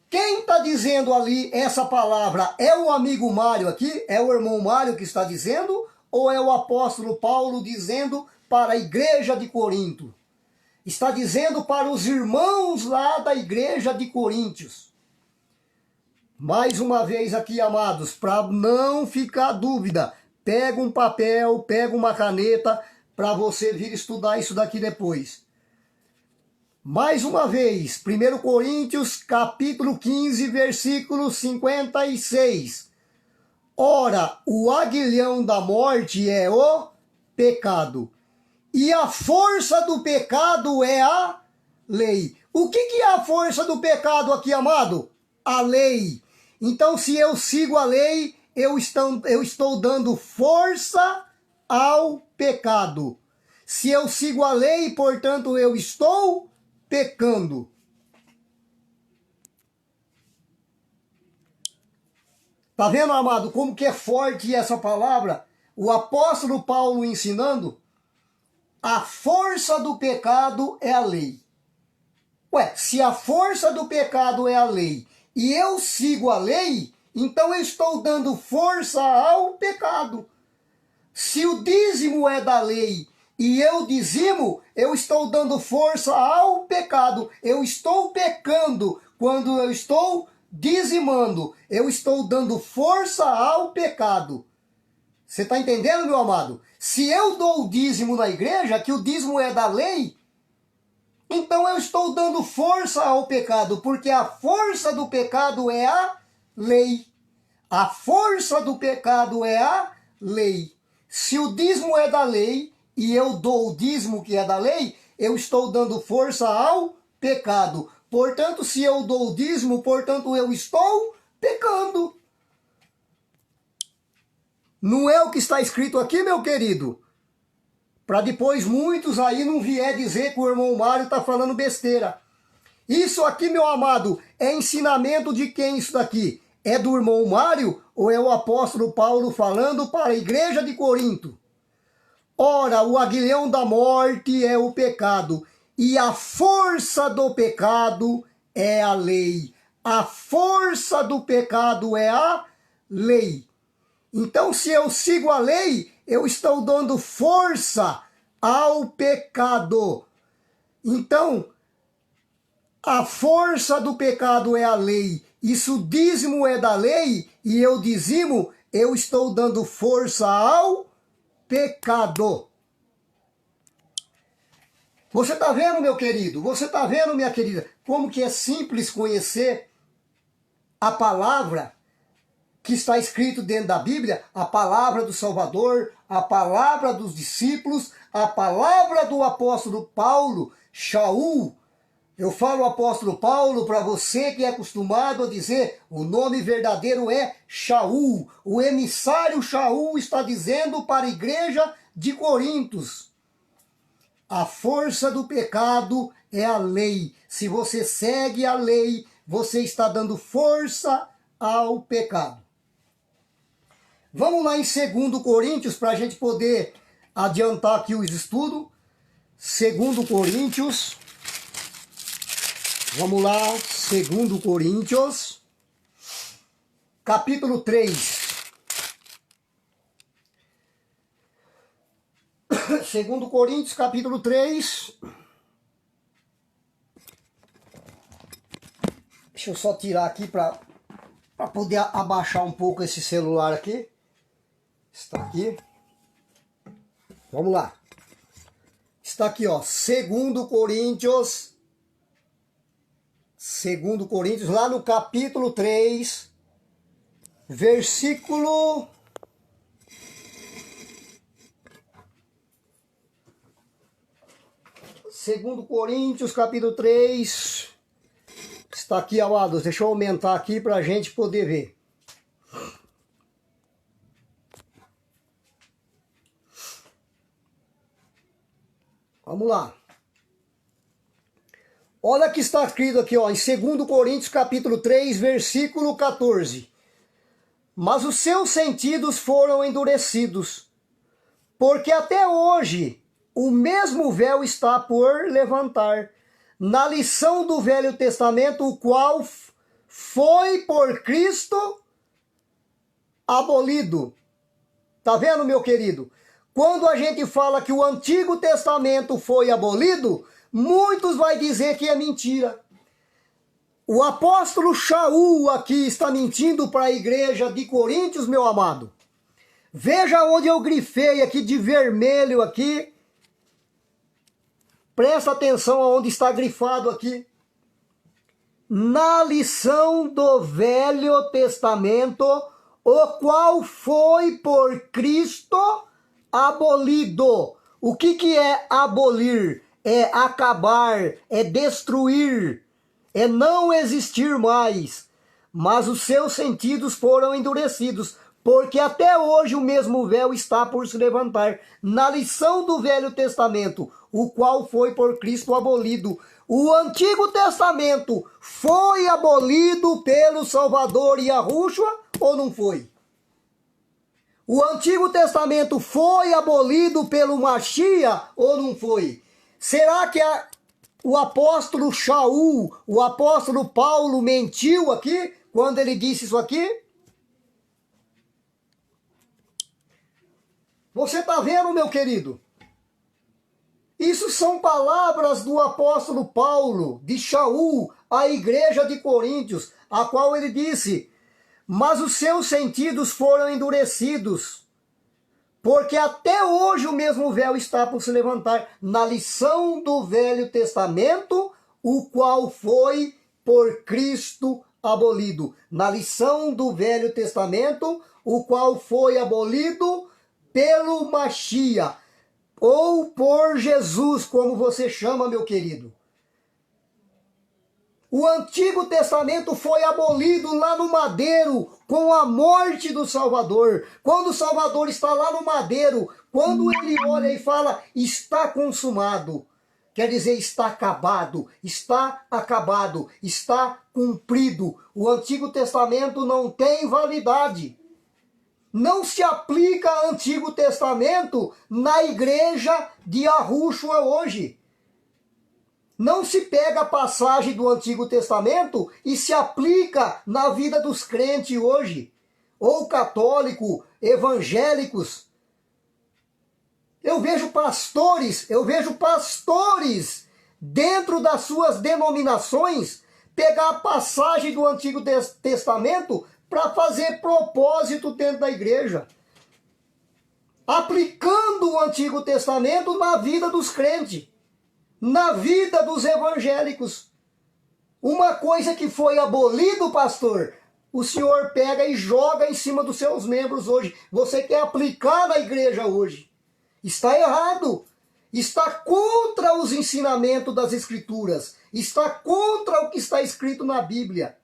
Quem está dizendo ali essa palavra é o amigo Mário aqui? É o irmão Mário que está dizendo? Ou é o apóstolo Paulo dizendo para a igreja de Corinto? Está dizendo para os irmãos lá da igreja de Coríntios. Mais uma vez aqui, amados, para não ficar dúvida, pega um papel, pega uma caneta para você vir estudar isso daqui depois. Mais uma vez, 1 Coríntios, capítulo 15, versículo 56. Ora, o aguilhão da morte é o pecado, e a força do pecado é a lei. O que é a força do pecado aqui, amado? A lei. Então, se eu sigo a lei, eu estou dando força ao pecado. Se eu sigo a lei, portanto, eu estou pecando. Tá vendo, amado, como que é forte essa palavra? O apóstolo Paulo ensinando. a força do pecado é a lei. Ué, se a força do pecado é a lei e eu sigo a lei, então eu estou dando força ao pecado. Se o dízimo é da lei e eu dizimo, eu estou dando força ao pecado. Eu estou pecando quando eu estou dizimando. Eu estou dando força ao pecado. Você está entendendo, meu amado? Se eu dou o dízimo na igreja, que o dízimo é da lei, então eu estou dando força ao pecado, porque a força do pecado é a lei. A força do pecado é a lei. Se o dízimo é da lei e eu dou o dízimo que é da lei, eu estou dando força ao pecado. Portanto, se eu dou o dízimo, portanto eu estou pecando. Não é o que está escrito aqui, meu querido? Para depois muitos aí não vier dizer que o irmão Mário está falando besteira. Isso aqui, meu amado, é ensinamento de quem isso daqui? É do irmão Mário ou é o apóstolo Paulo falando para a igreja de Corinto? Ora, o aguilhão da morte é o pecado, e a força do pecado é a lei. A força do pecado é a lei. Então, se eu sigo a lei, eu estou dando força ao pecado. Então, a força do pecado é a lei. E se o dízimo é da lei e eu dizimo, eu estou dando força ao pecado. Você está vendo, meu querido? Você está vendo, minha querida? Como que é simples conhecer a palavra que está escrito dentro da Bíblia, a palavra do Salvador, a palavra dos discípulos, a palavra do apóstolo Paulo, Shaul. Eu falo apóstolo Paulo para você que é acostumado a dizer o nome verdadeiro é Shaul. O emissário Shaul está dizendo para a igreja de Corintos. A força do pecado é a lei. Se você segue a lei, você está dando força ao pecado. Vamos lá em 2 Coríntios para a gente poder adiantar aqui os estudos. 2 Coríntios. Vamos lá, 2 Coríntios, capítulo 3. 2 Coríntios, capítulo 3. Deixa eu só tirar aqui para poder abaixar um pouco esse celular aqui. Está aqui. Vamos lá. Está aqui, ó, 2 Coríntios. 2 Coríntios, lá no capítulo 3, versículo... Segundo Coríntios, capítulo 3, está aqui, amados, deixa eu aumentar aqui para a gente poder ver. Vamos lá. Olha que está escrito aqui, ó, em 2 Coríntios, capítulo 3, versículo 14. Mas os seus sentidos foram endurecidos, porque até hoje o mesmo véu está por levantar. Na lição do Velho Testamento, o qual foi por Cristo abolido. Tá vendo, meu querido? Quando a gente fala que o Antigo Testamento foi abolido, muitos vai dizer que é mentira. O apóstolo Shaul aqui está mentindo para a igreja de Coríntios, meu amado. Veja onde eu grifei aqui de vermelho aqui. Presta atenção aonde está grifado aqui. Na lição do Velho Testamento, o qual foi por Cristo abolido. O que é abolir? É acabar, é destruir, é não existir mais. Mas os seus sentidos foram endurecidos, porque até hoje o mesmo véu está por se levantar. Na lição do Velho Testamento, o qual foi por Cristo abolido. O Antigo Testamento foi abolido pelo Salvador Yahushua ou não foi? O Antigo Testamento foi abolido pelo Mashiach ou não foi? Será que o apóstolo Shaul, o apóstolo Paulo mentiu aqui quando ele disse isso aqui? Você está vendo, meu querido? Isso são palavras do apóstolo Paulo, de Shaul, à igreja de Coríntios, a qual ele disse: mas os seus sentidos foram endurecidos, porque até hoje o mesmo véu está por se levantar na lição do Velho Testamento, o qual foi por Cristo abolido. Na lição do Velho Testamento, o qual foi abolido pelo Mashiach, ou por Jesus, como você chama, meu querido. O Antigo Testamento foi abolido lá no madeiro com a morte do Salvador. Quando o Salvador está lá no madeiro, quando ele olha e fala, está consumado, quer dizer, está acabado, está cumprido. O Antigo Testamento não tem validade. Não se aplica Antigo Testamento na igreja de Yahushua hoje. Não se pega a passagem do Antigo Testamento e se aplica na vida dos crentes hoje, ou católico, evangélicos. Eu vejo pastores dentro das suas denominações pegar a passagem do Antigo Testamento para fazer propósito dentro da igreja, aplicando o Antigo Testamento na vida dos crentes, na vida dos evangélicos. Uma coisa que foi abolido, pastor, o senhor pega e joga em cima dos seus membros hoje. Você quer aplicar na igreja hoje. Está errado. Está contra os ensinamentos das Escrituras. Está contra o que está escrito na Bíblia.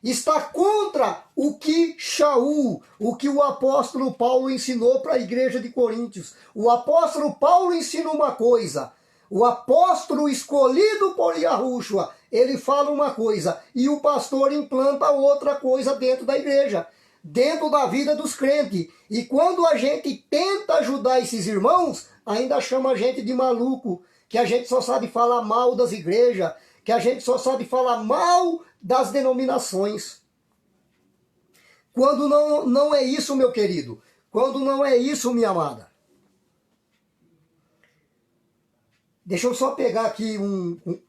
Está contra o que Shaul, o que o apóstolo Paulo ensinou para a igreja de Coríntios. O apóstolo Paulo ensina uma coisa. O apóstolo escolhido por Yahushua, ele fala uma coisa e o pastor implanta outra coisa dentro da igreja, dentro da vida dos crentes. E quando a gente tenta ajudar esses irmãos, ainda chama a gente de maluco, que a gente só sabe falar mal das igrejas, que a gente só sabe falar mal das denominações. Quando não é isso, meu querido, quando não é isso, minha amada. Deixa eu só pegar aqui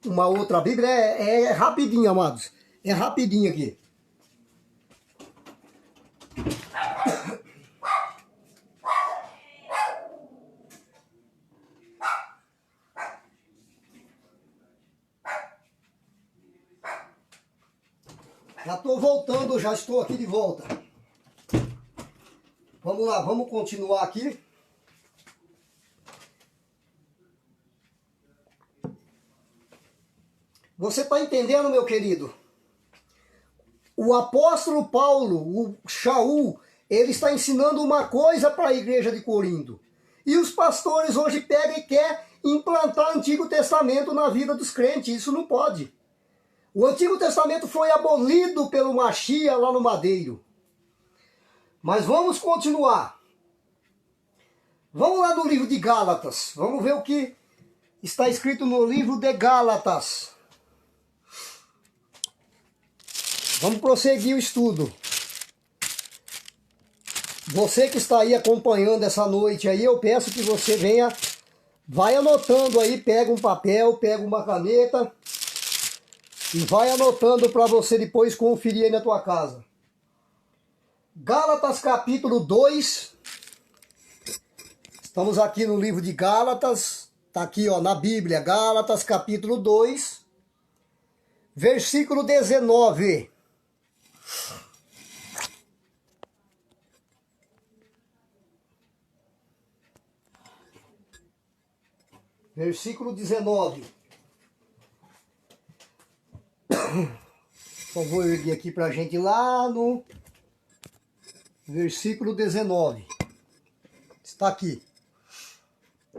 uma outra Bíblia. É rapidinho, amados. É rapidinho aqui. Já estou voltando, já estou aqui de volta. Vamos lá, vamos continuar aqui. Você está entendendo, meu querido? O apóstolo Paulo, o Shaul, ele está ensinando uma coisa para a igreja de Corinto. E os pastores hoje pegam e querem implantar o Antigo Testamento na vida dos crentes. Isso não pode. O Antigo Testamento foi abolido pelo Mashiach lá no madeiro. Mas vamos continuar. Vamos lá no livro de Gálatas. Vamos ver o que está escrito no livro de Gálatas. Vamos prosseguir o estudo. Você que está aí acompanhando essa noite aí, eu peço que você venha, vai anotando aí, pega um papel, pega uma caneta e vai anotando para você depois conferir aí na tua casa. Gálatas capítulo 2. Estamos aqui no livro de Gálatas, está aqui ó, na Bíblia, Gálatas capítulo 2, versículo 19. Versículo 19. Só vou erguer aqui para a gente lá no versículo 19. Está aqui.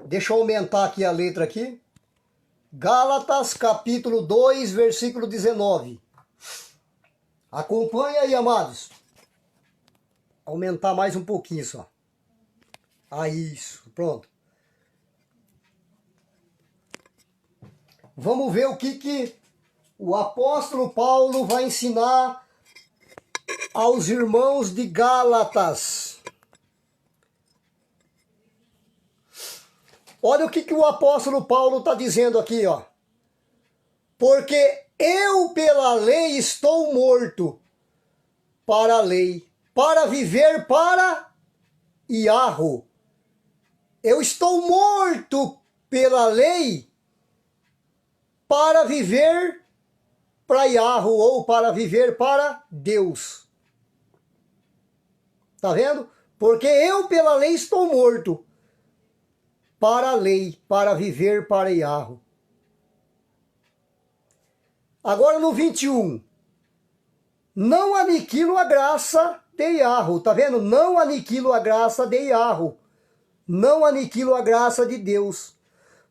Deixa eu aumentar aqui a letra aqui. Gálatas capítulo 2, versículo 19. Acompanha aí, amados. aumentar mais um pouquinho só. Isso, pronto. Vamos ver o que o apóstolo Paulo vai ensinar aos irmãos de Gálatas. Olha o que o apóstolo Paulo está dizendo aqui, ó. Porque eu pela lei estou morto para a lei, para viver para Iarro. Eu estou morto pela lei para viver para Iarro, ou para viver para Deus. Tá vendo? Porque eu pela lei estou morto para a lei, para viver para Iarro. Agora no 21. Não aniquilo a graça de Iarro. Tá vendo? Não aniquilo a graça de Iarro. Não aniquilo a graça de Deus.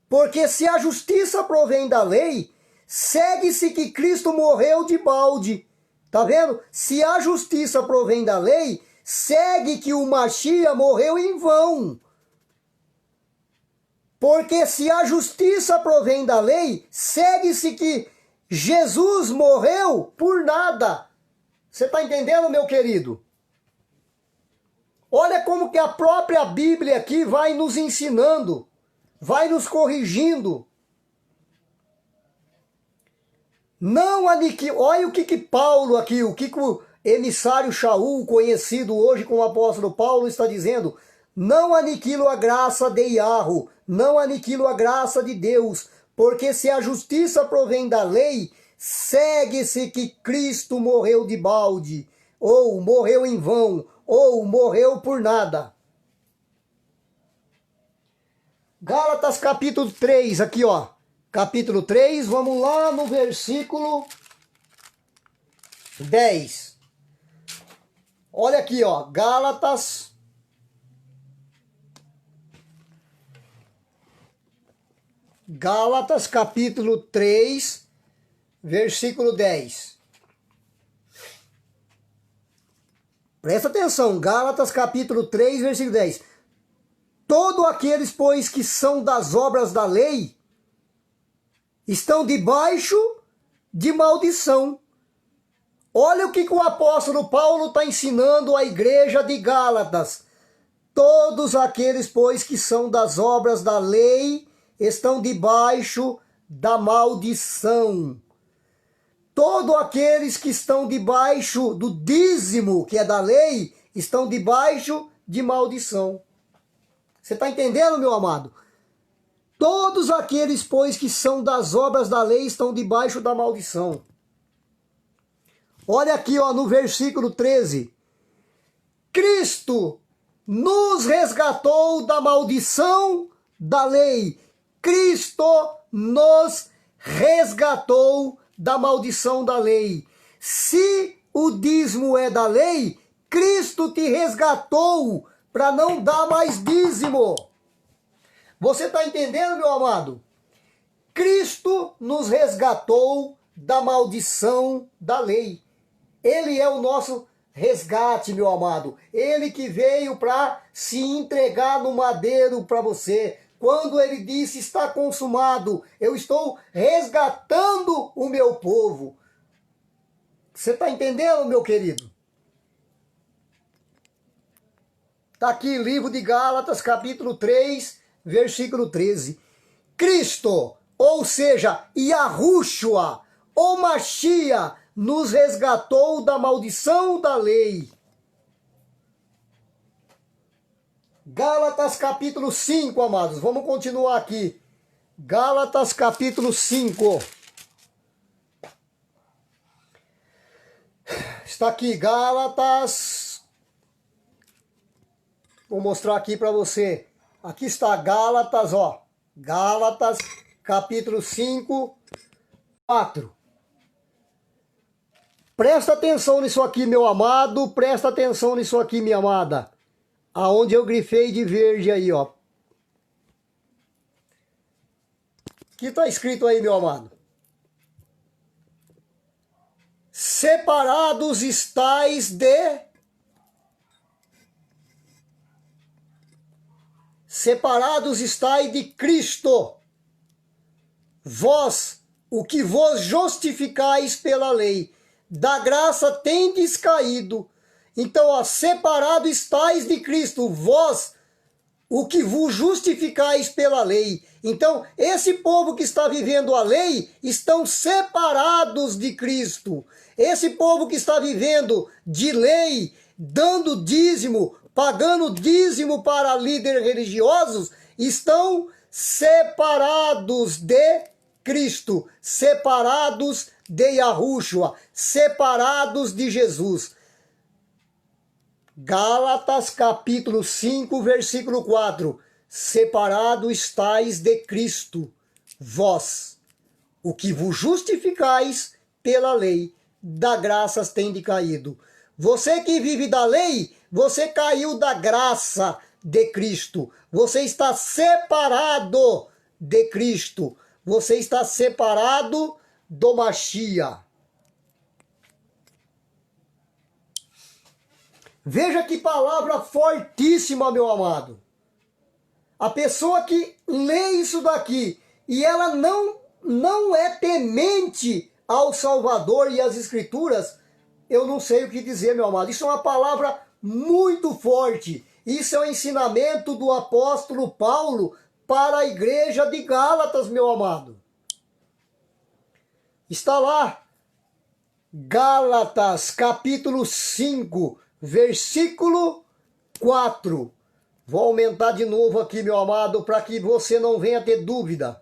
Porque se a justiça provém da lei, segue-se que Cristo morreu de balde. Tá vendo? Se a justiça provém da lei, segue que o Machia morreu em vão. Porque se a justiça provém da lei, segue-se que Jesus morreu por nada. Você está entendendo, meu querido? Olha como que a própria Bíblia aqui vai nos ensinando, vai nos corrigindo. Não aniquila. Olha o que Paulo aqui, o que o emissário Shaul, conhecido hoje como apóstolo Paulo, está dizendo. Não aniquilo a graça de Iarro, não aniquilo a graça de Deus, porque se a justiça provém da lei, segue-se que Cristo morreu de balde, ou morreu em vão, ou morreu por nada. Gálatas capítulo 3, aqui ó. Capítulo 3, vamos lá no versículo 10. Olha aqui, ó, Gálatas capítulo 3, versículo 10. Presta atenção, Gálatas capítulo 3, versículo 10. Todos aqueles, pois, que são das obras da lei, estão debaixo de maldição. Olha o que o apóstolo Paulo está ensinando à igreja de Gálatas. Todos aqueles, pois, que são das obras da lei, estão debaixo da maldição. Todos aqueles que estão debaixo do dízimo, que é da lei, estão debaixo de maldição. Você está entendendo, meu amado? Todos aqueles, pois, que são das obras da lei, estão debaixo da maldição. Olha aqui, ó, no versículo 13. Cristo nos resgatou da maldição da lei. Cristo nos resgatou da maldição da lei. Se o dízimo é da lei, Cristo te resgatou para não dar mais dízimo. Você está entendendo, meu amado? Cristo nos resgatou da maldição da lei. Ele é o nosso resgate, meu amado. Ele que veio para se entregar no madeiro para você. Quando ele disse, está consumado, eu estou resgatando o meu povo. Você está entendendo, meu querido? Está aqui, livro de Gálatas, capítulo 3, versículo 13. Cristo, ou seja, Yahushua, o Machia, nos resgatou da maldição da lei. Gálatas capítulo 5, amados. Vamos continuar aqui. Gálatas capítulo 5. Está aqui, Gálatas. Vou mostrar aqui para você. Aqui está Gálatas, ó. Gálatas capítulo 5, 4. Presta atenção nisso aqui, meu amado. Presta atenção nisso aqui, minha amada. Aonde eu grifei de verde aí, ó. O que está escrito aí, meu amado? Separados estáis de separados estáis de Cristo, vós, o que vos justificais pela lei, da graça tendes caído. Então, ó, separado estáis de Cristo, vós, o que vos justificais pela lei. Então, esse povo que está vivendo a lei estão separados de Cristo. Esse povo que está vivendo de lei, dando dízimo, pagando dízimo para líderes religiosos, estão separados de Cristo, separados de Yahushua, separados de Jesus. Gálatas capítulo 5, versículo 4. Separado estáis de Cristo, vós, o que vos justificais pela lei, da graça tendes caído. Você que vive da lei, você caiu da graça de Cristo. Você está separado de Cristo. Você está separado do Mashiach. Veja que palavra fortíssima, meu amado. A pessoa que lê isso daqui e ela não é temente ao Salvador e às Escrituras, eu não sei o que dizer, meu amado. Isso é uma palavra muito forte. Isso é um ensinamento do apóstolo Paulo para a igreja de Gálatas, meu amado. Está lá, Gálatas capítulo 5, versículo 4. Vou aumentar de novo aqui, meu amado, para que você não venha ter dúvida.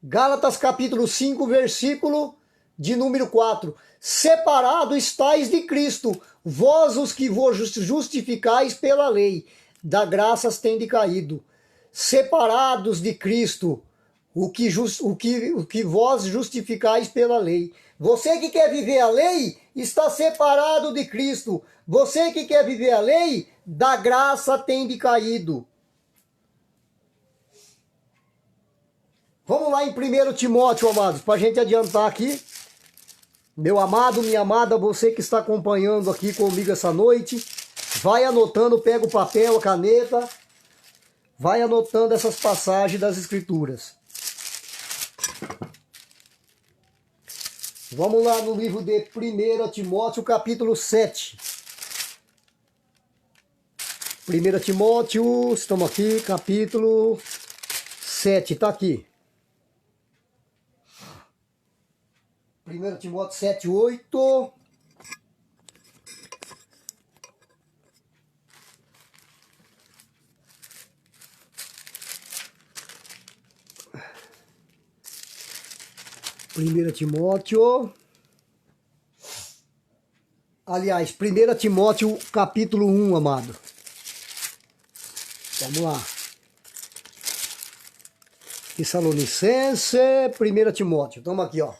Gálatas capítulo 5, versículo de número 4. Separado estáis de Cristo, vós os que vos justificais pela lei, da graças tendes caído. Separados de Cristo, o que vós justificais pela lei. Você que quer viver a lei, está separado de Cristo. Você que quer viver a lei, da graça tendes caído. Vamos lá em 1 Timóteo, amados, para a gente adiantar aqui. Meu amado, minha amada, você que está acompanhando aqui comigo essa noite, vai anotando, pega o papel, a caneta, vai anotando essas passagens das Escrituras. Vamos lá no livro de 1 Timóteo, capítulo 7. 1 Timóteo, estamos aqui, capítulo 7, está aqui. 1 Timóteo 7, 8. Primeira Timóteo. Aliás, 1 Timóteo capítulo 1, amado. Vamos lá. Tessalonicense, 1 Timóteo. Estamos aqui, ó.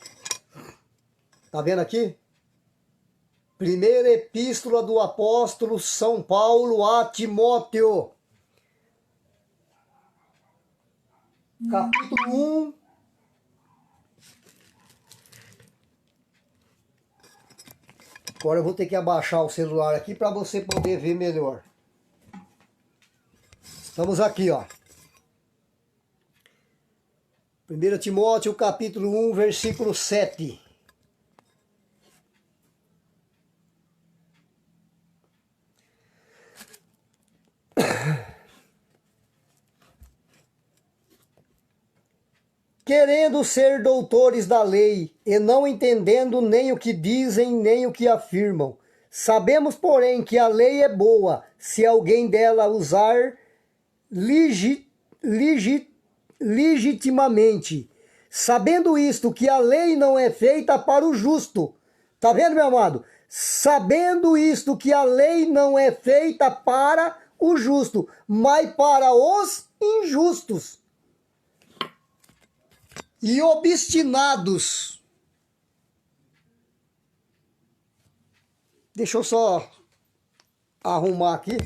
Tá vendo aqui? Primeira epístola do apóstolo São Paulo a Timóteo. Capítulo 1. Agora eu vou ter que abaixar o celular aqui para você poder ver melhor. Estamos aqui, ó. 1 Timóteo, capítulo 1, versículo 7. Querendo ser doutores da lei, e não entendendo nem o que dizem, nem o que afirmam. Sabemos, porém, que a lei é boa, se alguém dela usar legitimamente. Sabendo isto, que a lei não é feita para o justo. Tá vendo, meu amado? Sabendo isto, que a lei não é feita para o justo, mas para os injustos e obstinados. Deixa eu só arrumar aqui.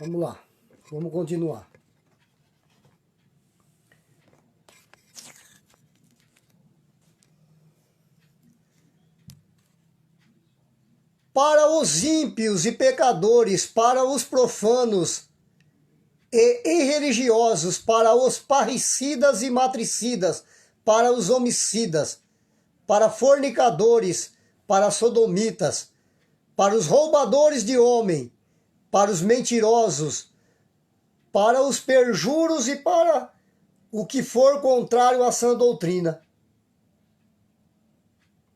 Vamos lá, vamos continuar. Para os ímpios e pecadores, para os profanos e irreligiosos, para os parricidas e matricidas, para os homicidas, para fornicadores, para sodomitas, para os roubadores de homem, para os mentirosos, para os perjuros e para o que for contrário à sã doutrina.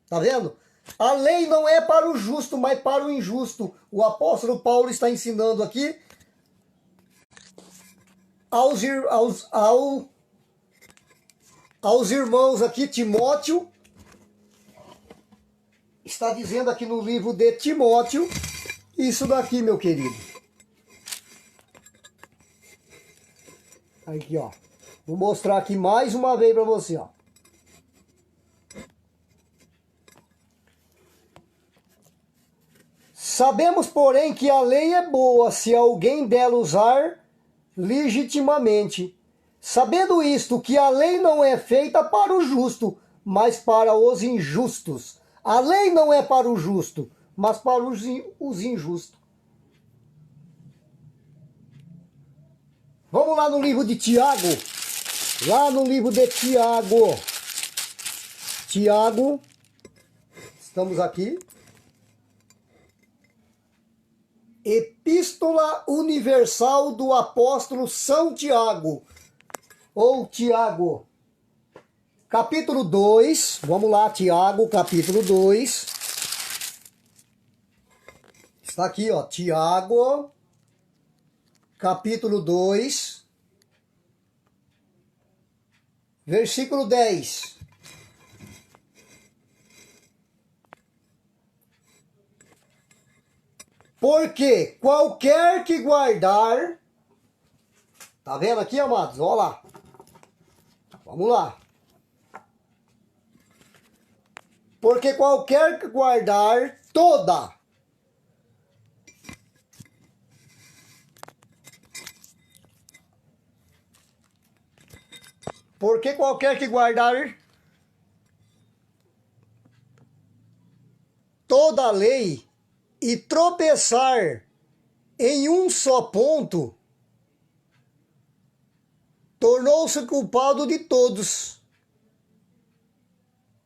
Tá vendo? A lei não é para o justo, mas para o injusto. O apóstolo Paulo está ensinando aqui aos irmãos aqui, Timóteo, está dizendo aqui no livro de Timóteo, isso daqui, meu querido. Aqui, ó. Vou mostrar aqui mais uma vez para você, ó. Sabemos, porém, que a lei é boa se alguém dela usar legitimamente. Sabendo isto, que a lei não é feita para o justo, mas para os injustos. A lei não é para o justo, mas para os injustos. Vamos lá no livro de Tiago. Lá no livro de Tiago. Tiago. Estamos aqui. Epístola Universal do Apóstolo São Tiago, ou Tiago, capítulo 2, vamos lá, Tiago, capítulo 2, está aqui, ó, Tiago, capítulo 2, versículo 10. Porque qualquer que guardar... Tá vendo aqui, amados? Olha lá. Vamos lá. Porque qualquer que guardar toda... Porque qualquer que guardar toda a lei e tropeçar em um só ponto, tornou-se culpado de todos.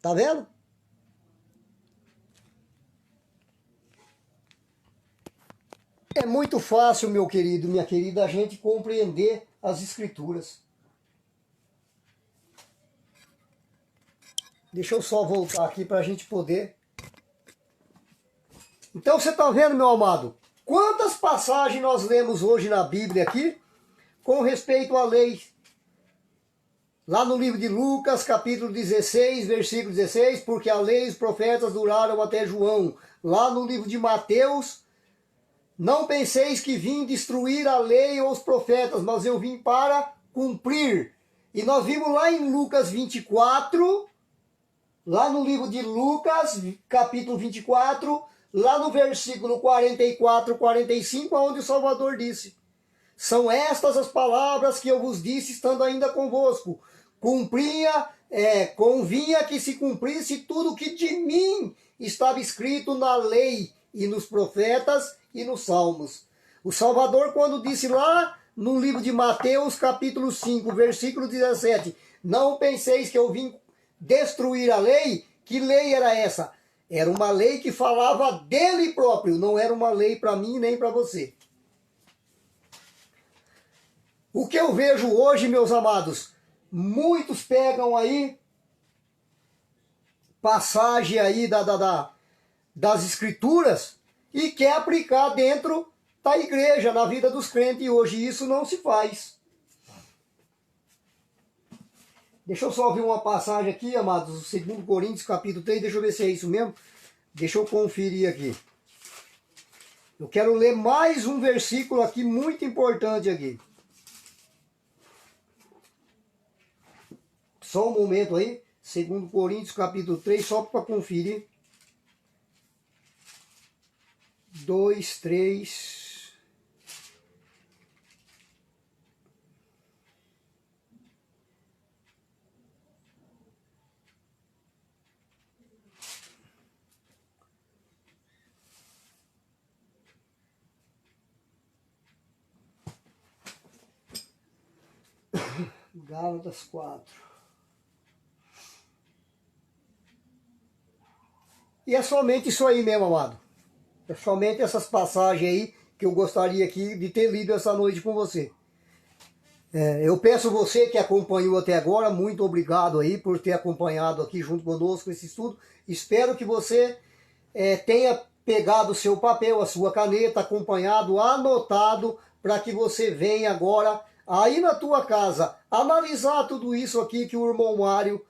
Tá vendo? É muito fácil, meu querido, minha querida, a gente compreender as Escrituras. Deixa eu só voltar aqui para a gente poder... Então você está vendo, meu amado, quantas passagens nós lemos hoje na Bíblia aqui com respeito à lei. Lá no livro de Lucas, capítulo 16, versículo 16, porque a lei e os profetas duraram até João. Lá no livro de Mateus, não penseis que vim destruir a lei ou os profetas, mas eu vim para cumprir. E nós vimos lá em Lucas 24, lá no livro de Lucas, capítulo 24, lá no versículo 44, 45, onde o Salvador disse: são estas as palavras que eu vos disse, estando ainda convosco. Convinha que se cumprisse tudo que de mim estava escrito na lei e nos profetas e nos salmos. O Salvador, quando disse lá no livro de Mateus, capítulo 5, versículo 17, não penseis que eu vim destruir a lei. Que lei era essa? Era uma lei que falava dele próprio, não era uma lei para mim nem para você. O que eu vejo hoje, meus amados, muitos pegam aí passagem aí das Escrituras e quer aplicar dentro da igreja, na vida dos crentes, e hoje isso não se faz. Deixa eu só ver uma passagem aqui, amados, 2 Coríntios, capítulo 3, deixa eu ver se é isso mesmo. Deixa eu conferir aqui. Eu quero ler mais um versículo aqui, muito importante aqui. Só um momento aí, 2 Coríntios, capítulo 3, só para conferir. 2, 3... Gálatas 4. E é somente isso aí mesmo, amado. É somente essas passagens aí que eu gostaria aqui de ter lido essa noite com você. Eu peço você que acompanhou até agora, muito obrigado aí por ter acompanhado aqui junto conosco esse estudo. Espero que você tenha pegado o seu papel, a sua caneta, acompanhado, anotado, para que você venha agora aí na tua casa analisar tudo isso aqui que o irmão Mário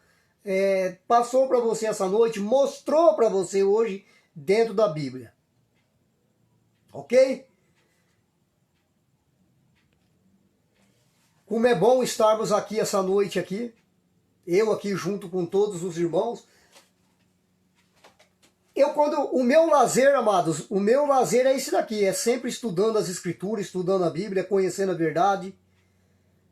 passou para você essa noite, mostrou para você hoje dentro da Bíblia. Ok? Como é bom estarmos aqui essa noite aqui, eu aqui junto com todos os irmãos. O meu lazer, amados, o meu lazer é esse daqui, é sempre estudando as Escrituras, estudando a Bíblia, conhecendo a verdade,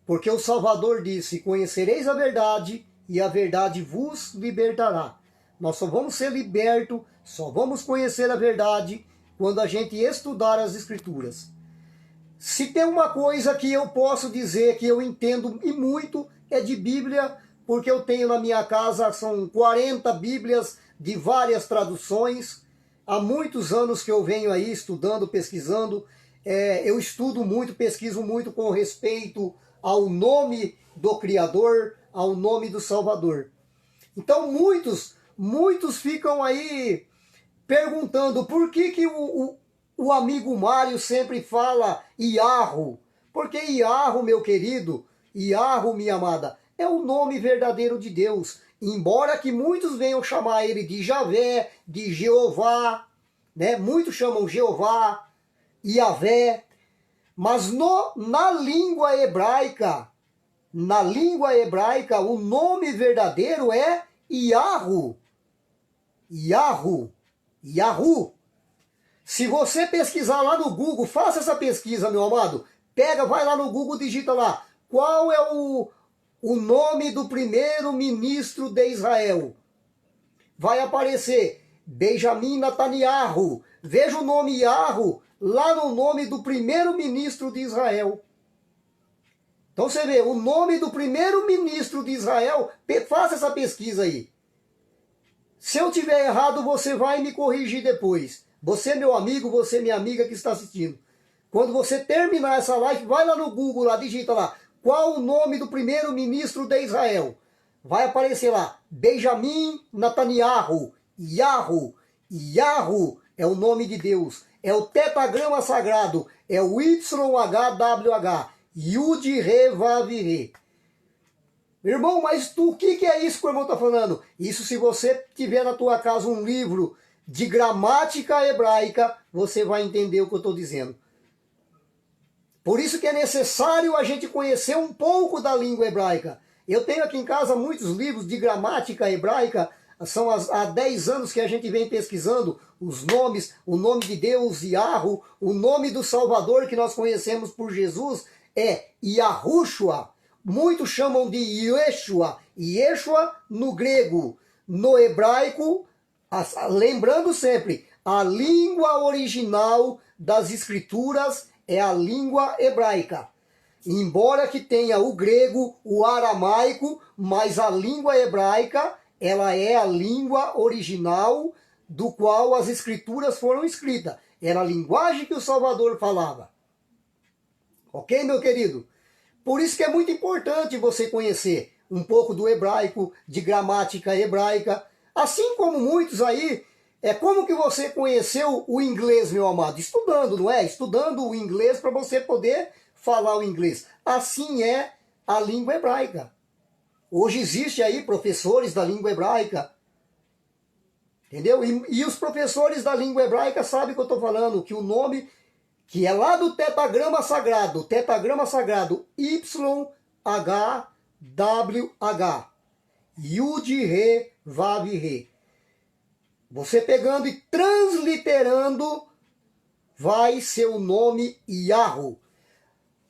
porque o Salvador disse, conhecereis a verdade e a verdade vos libertará. Nós só vamos ser libertos, só vamos conhecer a verdade quando a gente estudar as Escrituras. Se tem uma coisa que eu posso dizer que eu entendo e muito, é de Bíblia, porque eu tenho na minha casa, são 40 Bíblias de várias traduções. Há muitos anos que eu venho aí estudando, pesquisando. Eu estudo muito, pesquiso muito com respeito ao nome do Criador, ao nome do Salvador. Então muitos ficam aí perguntando por que o amigo Mário sempre fala Iarro. Porque Iarro, meu querido, Iarro, minha amada, é o nome verdadeiro de Deus. Embora que muitos venham chamar ele de Javé, de Jeová, né? Muitos chamam Jeová, Iavé, mas na língua hebraica, o nome verdadeiro é Iarro. Iarro. Yahu. Se você pesquisar lá no Google, faça essa pesquisa, meu amado. Vai lá no Google, digita lá. Qual é o nome do primeiro-ministro de Israel? Vai aparecer Benjamin Netanyahu. Veja o nome Yahu lá no nome do primeiro-ministro de Israel. Então você vê, o nome do primeiro-ministro de Israel, faça essa pesquisa aí. Se eu tiver errado, você vai me corrigir depois. Você, meu amigo, você, minha amiga que está assistindo. Quando você terminar essa live, vai lá no Google, lá, digita lá. Qual o nome do primeiro-ministro de Israel? Vai aparecer lá. Benjamin Netanyahu. Yahu. Yahu é o nome de Deus. É o tetragrama sagrado. É o YHWH. Yud Re Vav Re. Irmão, mas o que é isso que o irmão está falando? Isso, se você tiver na tua casa um livro de gramática hebraica, você vai entender o que eu estou dizendo. Por isso que é necessário a gente conhecer um pouco da língua hebraica. Eu tenho aqui em casa muitos livros de gramática hebraica. São há 10 anos que a gente vem pesquisando os nomes, o nome de Deus, Yahru, o nome do Salvador que nós conhecemos por Jesus é Yahushua. Muitos chamam de Yeshua. Yeshua no grego. No hebraico, lembrando sempre, a língua original das escrituras é a língua hebraica. Embora que tenha o grego, o aramaico, mas a língua hebraica, ela é a língua original do qual as escrituras foram escritas. Era a linguagem que o Salvador falava. Ok, meu querido? Por isso que é muito importante você conhecer um pouco do hebraico, de gramática hebraica, assim como muitos aí. Como que você conheceu o inglês, meu amado? Estudando, não é? Estudando o inglês para você poder falar o inglês. Assim é a língua hebraica. Hoje existe aí professores da língua hebraica, entendeu? E os professores da língua hebraica sabem o que eu estou falando, que o nome que é lá do tetragrama sagrado, YHWH, Yud Re Vav Re. Você pegando e transliterando, vai ser o nome Yahu.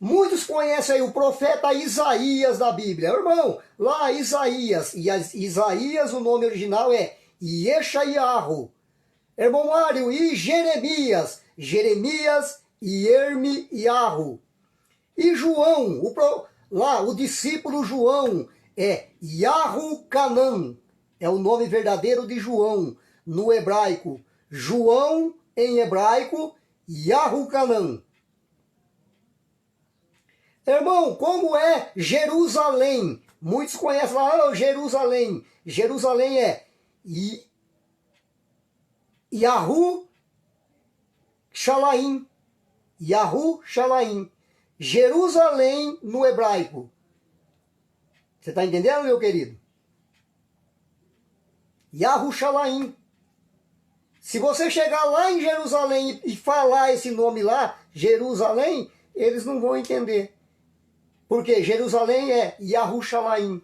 Muitos conhecem aí o profeta Isaías da Bíblia. Irmão, lá Isaías, Isaías o nome original é Yeshayahu. Irmão Mário, e Jeremias, Jeremias Yirmiyahu. E João, Lá, o discípulo João é Yahucanan, é o nome verdadeiro de João no hebraico. João, em hebraico, Yahucanan. Irmão, como é Jerusalém? Muitos conhecem lá, oh, Jerusalém. Jerusalém é Yahu Shalaim. Yahu Shalaim. Jerusalém no hebraico. Você está entendendo, meu querido? Yahu Shalaim. Se você chegar lá em Jerusalém e falar esse nome lá, Jerusalém, eles não vão entender. Porque Jerusalém é Yahushalaim.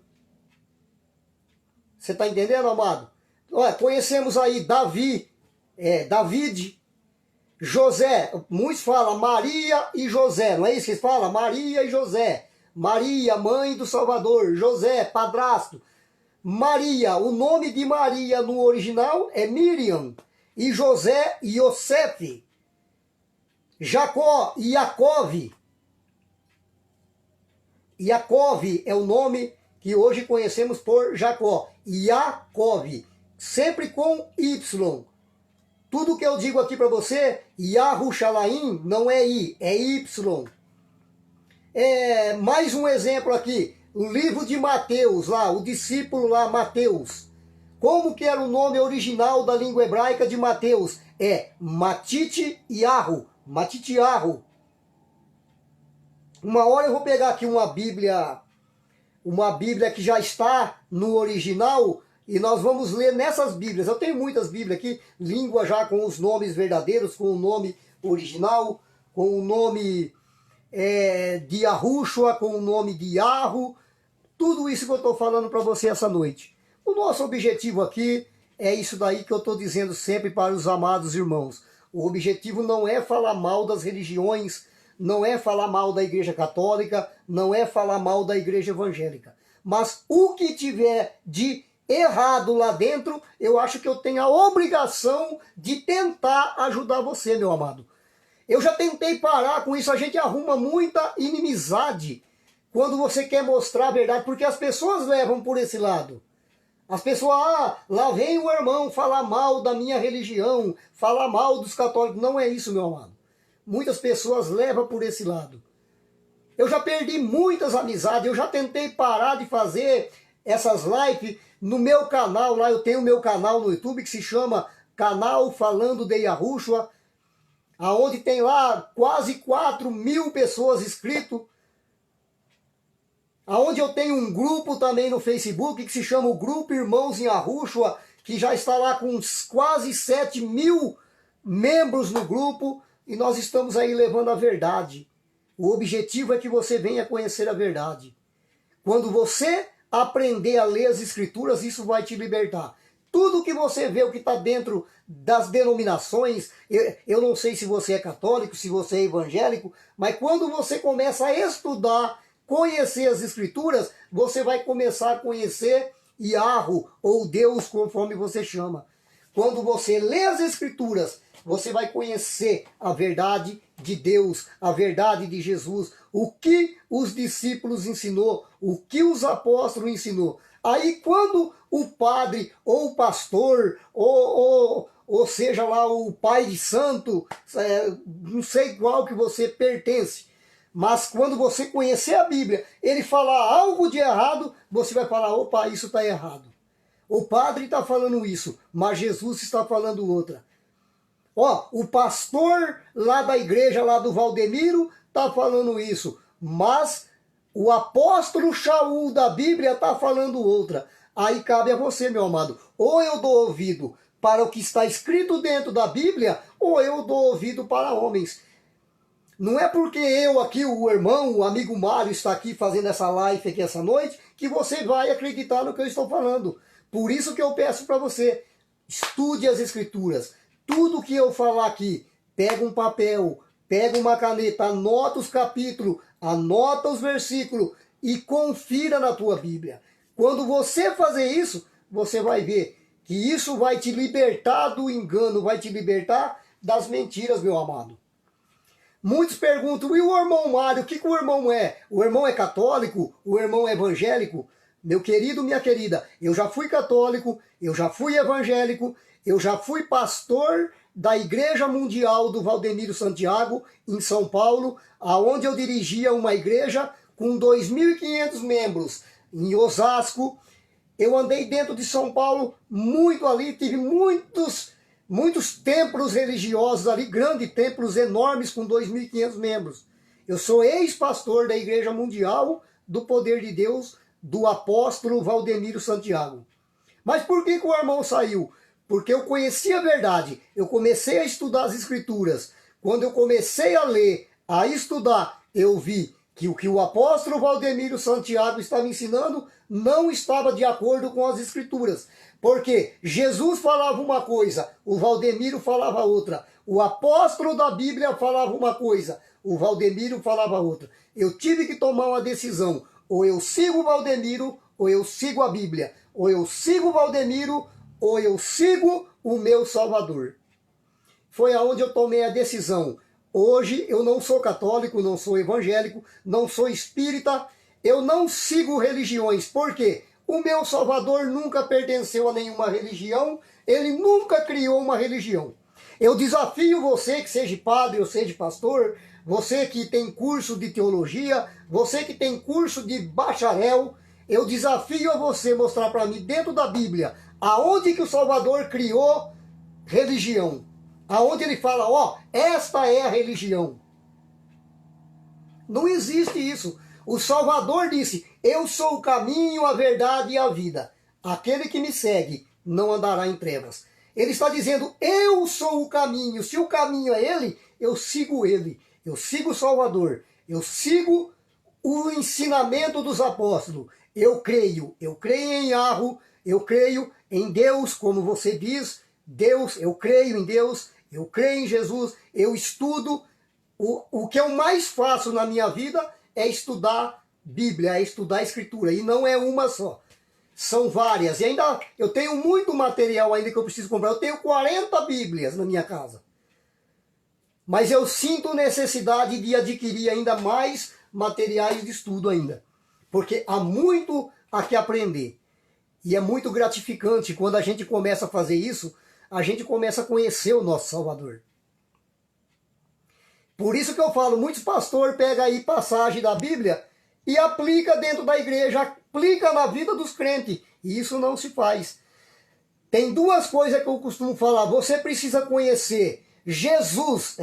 Você está entendendo, amado? Olha, conhecemos aí Davi, David, José. Muitos falam Maria e José, não é isso que eles falam? Maria e José. Maria, mãe do Salvador. José, padrasto. Maria, o nome de Maria no original é Miriam. E José, Yosef. Jacó, Iacove. Iacove é o nome que hoje conhecemos por Jacó. Iacove, sempre com Y. Tudo que eu digo aqui para você, Yahushalaim, não é I, é Y. Mais um exemplo aqui, o livro de Mateus, lá, o discípulo lá, Mateus. Como que era o nome original da língua hebraica de Mateus? É Matityahu, Matityahu. Uma hora eu vou pegar aqui uma Bíblia que já está no original, e nós vamos ler nessas Bíblias. Eu tenho muitas Bíblias aqui, língua já com os nomes verdadeiros, com o nome original, com o nome de Yahushua, com o nome de Yahu, tudo isso que eu estou falando para você essa noite. O nosso objetivo aqui é isso daí que eu estou dizendo sempre para os amados irmãos. O objetivo não é falar mal das religiões, não é falar mal da Igreja Católica, não é falar mal da Igreja Evangélica. Mas o que tiver de errado lá dentro, eu acho que eu tenho a obrigação de tentar ajudar você, meu amado. Eu já tentei parar com isso, a gente arruma muita inimizade quando você quer mostrar a verdade, porque as pessoas levam por esse lado. As pessoas, lá vem o irmão falar mal da minha religião, falar mal dos católicos. Não é isso, meu amado. Muitas pessoas levam por esse lado. Eu já perdi muitas amizades, eu já tentei parar de fazer essas lives no meu canal. Lá eu tenho o meu canal no YouTube que se chama Canal Falando de Yahushua, aonde tem lá quase 4.000 pessoas inscritas. Aonde eu tenho um grupo também no Facebook que se chama o Grupo Irmãos em Yahushua, que já está lá com quase 7.000 membros no grupo, e nós estamos aí levando a verdade. O objetivo é que você venha conhecer a verdade. Quando você aprender a ler as Escrituras, isso vai te libertar. Tudo que você vê, o que está dentro das denominações, eu não sei se você é católico, se você é evangélico, mas quando você começa a estudar, conhecer as Escrituras, você vai começar a conhecer Yahu, ou Deus, conforme você chama. Quando você lê as Escrituras, você vai conhecer a verdade de Deus, a verdade de Jesus, o que os discípulos ensinou, o que os apóstolos ensinou. Aí quando o padre ou o pastor, ou seja lá o pai de santo, não sei qual que você pertence, mas quando você conhecer a Bíblia, ele falar algo de errado, você vai falar, opa, isso está errado. O padre está falando isso, mas Jesus está falando outra. Ó, o pastor lá da igreja, lá do Valdemiro, está falando isso, mas o apóstolo Shaul da Bíblia está falando outra. Aí cabe a você, meu amado. Ou eu dou ouvido para o que está escrito dentro da Bíblia, ou eu dou ouvido para homens. Não é porque eu aqui, o irmão, o amigo Mário está aqui fazendo essa live aqui essa noite, que você vai acreditar no que eu estou falando. Por isso que eu peço para você, estude as Escrituras. Tudo que eu falar aqui, pega um papel, pega uma caneta, anota os capítulos, anota os versículos e confira na tua Bíblia. Quando você fazer isso, você vai ver que isso vai te libertar do engano, vai te libertar das mentiras, meu amado. Muitos perguntam, e o irmão Mário, o que o irmão é? O irmão é católico? O irmão é evangélico? Meu querido, minha querida, eu já fui católico, eu já fui evangélico, eu já fui pastor da Igreja Mundial do Valdemiro Santiago, em São Paulo, aonde eu dirigia uma igreja com 2.500 membros. Em Osasco, eu andei dentro de São Paulo muito ali, tive muitos templos religiosos ali, grandes templos enormes com 2.500 membros. Eu sou ex-pastor da Igreja Mundial do Poder de Deus, do apóstolo Valdemiro Santiago. Mas por que o irmão saiu? Porque eu conheci a verdade, eu comecei a estudar as Escrituras. Quando eu comecei a ler, a estudar, eu vi que o que o apóstolo Valdemiro Santiago estava ensinando não estava de acordo com as Escrituras. Porque Jesus falava uma coisa, o Valdemiro falava outra. O apóstolo da Bíblia falava uma coisa, o Valdemiro falava outra. Eu tive que tomar uma decisão. Ou eu sigo o Valdemiro, ou eu sigo a Bíblia. Ou eu sigo o Valdemiro, ou eu sigo o meu Salvador. Foi aonde eu tomei a decisão. Hoje eu não sou católico, não sou evangélico, não sou espírita, eu não sigo religiões. Por quê? O meu Salvador nunca pertenceu a nenhuma religião, ele nunca criou uma religião. Eu desafio você que seja padre ou seja pastor, você que tem curso de teologia, você que tem curso de bacharel, eu desafio a você mostrar para mim dentro da Bíblia aonde que o Salvador criou religião. Aonde ele fala, ó, esta é a religião. Não existe isso. O Salvador disse, eu sou o caminho, a verdade e a vida. Aquele que me segue não andará em trevas. Ele está dizendo, eu sou o caminho. Se o caminho é ele, eu sigo ele. Eu sigo o Salvador. Eu sigo o ensinamento dos apóstolos. Eu creio em Yahweh, eu creio em Deus, como você diz, Deus, eu creio em Deus, eu creio em Jesus, eu estudo. O que eu mais faço na minha vida é estudar Bíblia, é estudar a Escritura, e não é uma só. São várias, e ainda eu tenho muito material ainda que eu preciso comprar. Eu tenho 40 Bíblias na minha casa. Mas eu sinto necessidade de adquirir ainda mais materiais de estudo ainda. Porque há muito a que aprender. E é muito gratificante quando a gente começa a fazer isso, a gente começa a conhecer o nosso Salvador. Por isso que eu falo, muitos pastores pegam aí passagem da Bíblia e aplica dentro da igreja, aplica na vida dos crentes. E isso não se faz. Tem duas coisas que eu costumo falar. Você precisa conhecer Jesus,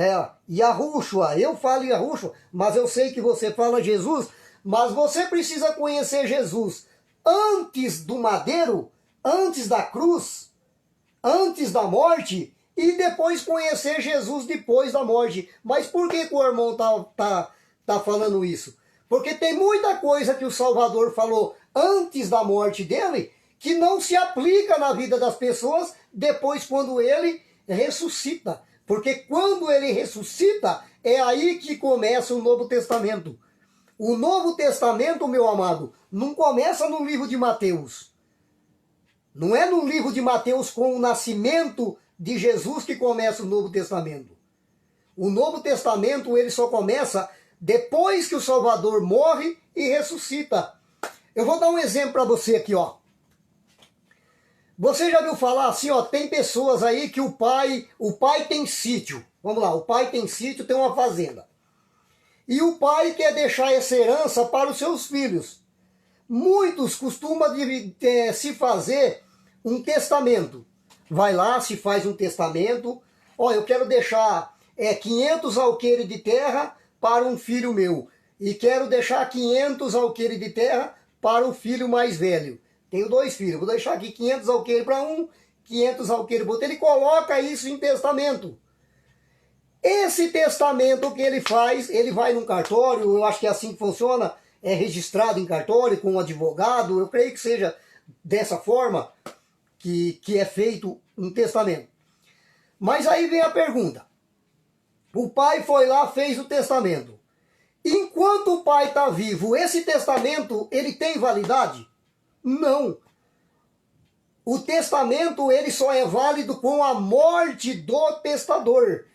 Yahushua. Eu falo Yahushua, mas eu sei que você fala Jesus. Mas você precisa conhecer Jesus antes do madeiro, antes da cruz, antes da morte, e depois conhecer Jesus depois da morte. Mas por que o irmão tá falando isso? Porque tem muita coisa que o Salvador falou antes da morte dele que não se aplica na vida das pessoas depois quando ele ressuscita. Porque quando ele ressuscita, é aí que começa o Novo Testamento. O Novo Testamento, meu amado, não começa no livro de Mateus. Não é no livro de Mateus com o nascimento de Jesus que começa o Novo Testamento. O Novo Testamento ele só começa depois que o Salvador morre e ressuscita. Eu vou dar um exemplo para você aqui, ó. Você já viu falar assim, ó, tem pessoas aí que o pai tem sítio. Vamos lá, o pai tem sítio, tem uma fazenda. E o pai quer deixar essa herança para os seus filhos. Muitos costumam se fazer um testamento. Vai lá, se faz um testamento. Ó, eu quero deixar 500 alqueires de terra para um filho meu. E quero deixar 500 alqueires de terra para o filho mais velho. Tenho 2 filhos, vou deixar aqui 500 alqueires para um, 500 alqueires para outro. Ele coloca isso em testamento. Esse testamento que ele faz, ele vai num cartório, eu acho que é assim que funciona, é registrado em cartório com um advogado, eu creio que seja dessa forma que é feito um testamento. Mas aí vem a pergunta. O pai foi lá, fez o testamento. Enquanto o pai está vivo, esse testamento, ele tem validade? Não. O testamento, ele só é válido com a morte do testador.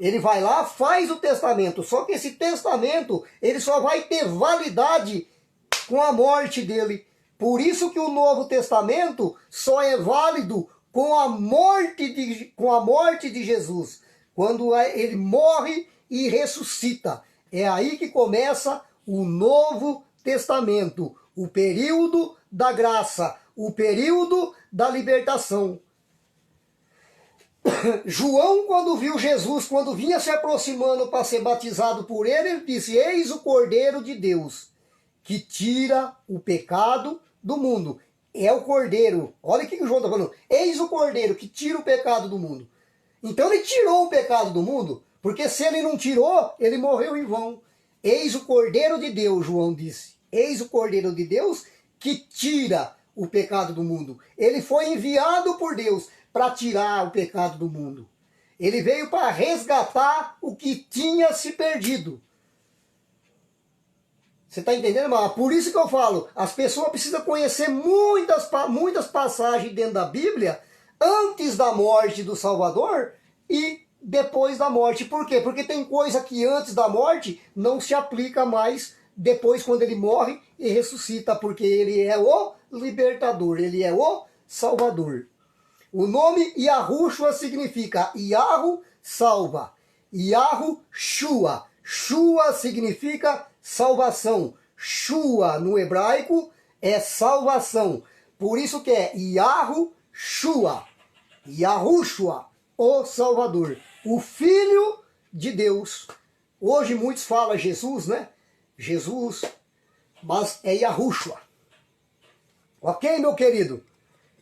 Ele vai lá, faz o testamento, só que esse testamento, ele só vai ter validade com a morte dele. Por isso que o Novo Testamento só é válido com a morte de Jesus, quando ele morre e ressuscita. É aí que começa o Novo Testamento, o período da graça, o período da libertação. João, quando viu Jesus, quando vinha se aproximando para ser batizado por ele, ele disse: eis o Cordeiro de Deus, que tira o pecado do mundo. É o Cordeiro. Olha o que o João está falando. Eis o Cordeiro que tira o pecado do mundo. Então ele tirou o pecado do mundo, porque se ele não tirou, ele morreu em vão. Eis o Cordeiro de Deus, João disse. Eis o Cordeiro de Deus que tira o pecado do mundo. Ele foi enviado por Deus para tirar o pecado do mundo. Ele veio para resgatar o que tinha se perdido. Você está entendendo, irmão? Por isso que eu falo, as pessoas precisam conhecer muitas passagens dentro da Bíblia antes da morte do Salvador e depois da morte. Por quê? Porque tem coisa que antes da morte não se aplica mais depois quando ele morre e ressuscita, porque ele é o libertador, ele é o Salvador. O nome Yahushua significa Yahu salva, Yahu Shua. Shua significa salvação. Shua no hebraico é salvação. Por isso que é Yahu Shua, Yahushua, o Salvador, o Filho de Deus. Hoje muitos falam Jesus, né? Jesus, mas é Yahushua. Ok, meu querido?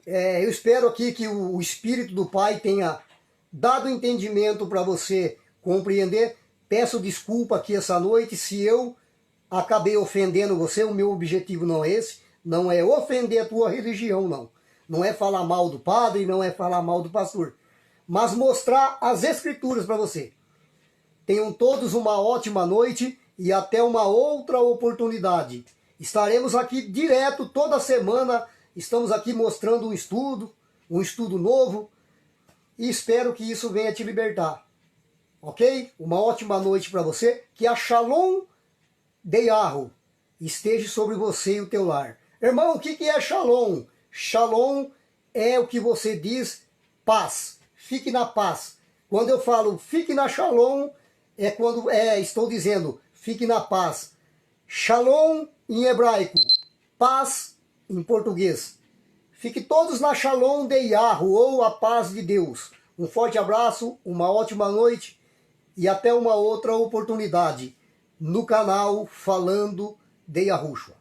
Eu espero aqui que o Espírito do Pai tenha dado entendimento para você compreender. Peço desculpa aqui essa noite se eu acabei ofendendo você. O meu objetivo não é esse. Não é ofender a tua religião, não. Não é falar mal do padre, não é falar mal do pastor. Mas mostrar as escrituras para você. Tenham todos uma ótima noite e até uma outra oportunidade. Estaremos aqui direto toda semana. Estamos aqui mostrando um estudo novo, e espero que isso venha te libertar. Ok? Uma ótima noite para você, que a Shalom de Yahu esteja sobre você e o teu lar. Irmão, o que é Shalom? Shalom é o que você diz, paz. Fique na paz. Quando eu falo fique na Shalom, é quando estou dizendo fique na paz. Shalom em hebraico, paz em português. Fique todos na Shalom de Yahu, ou a paz de Deus. Um forte abraço, uma ótima noite e até uma outra oportunidade no canal Falando de Yahushua.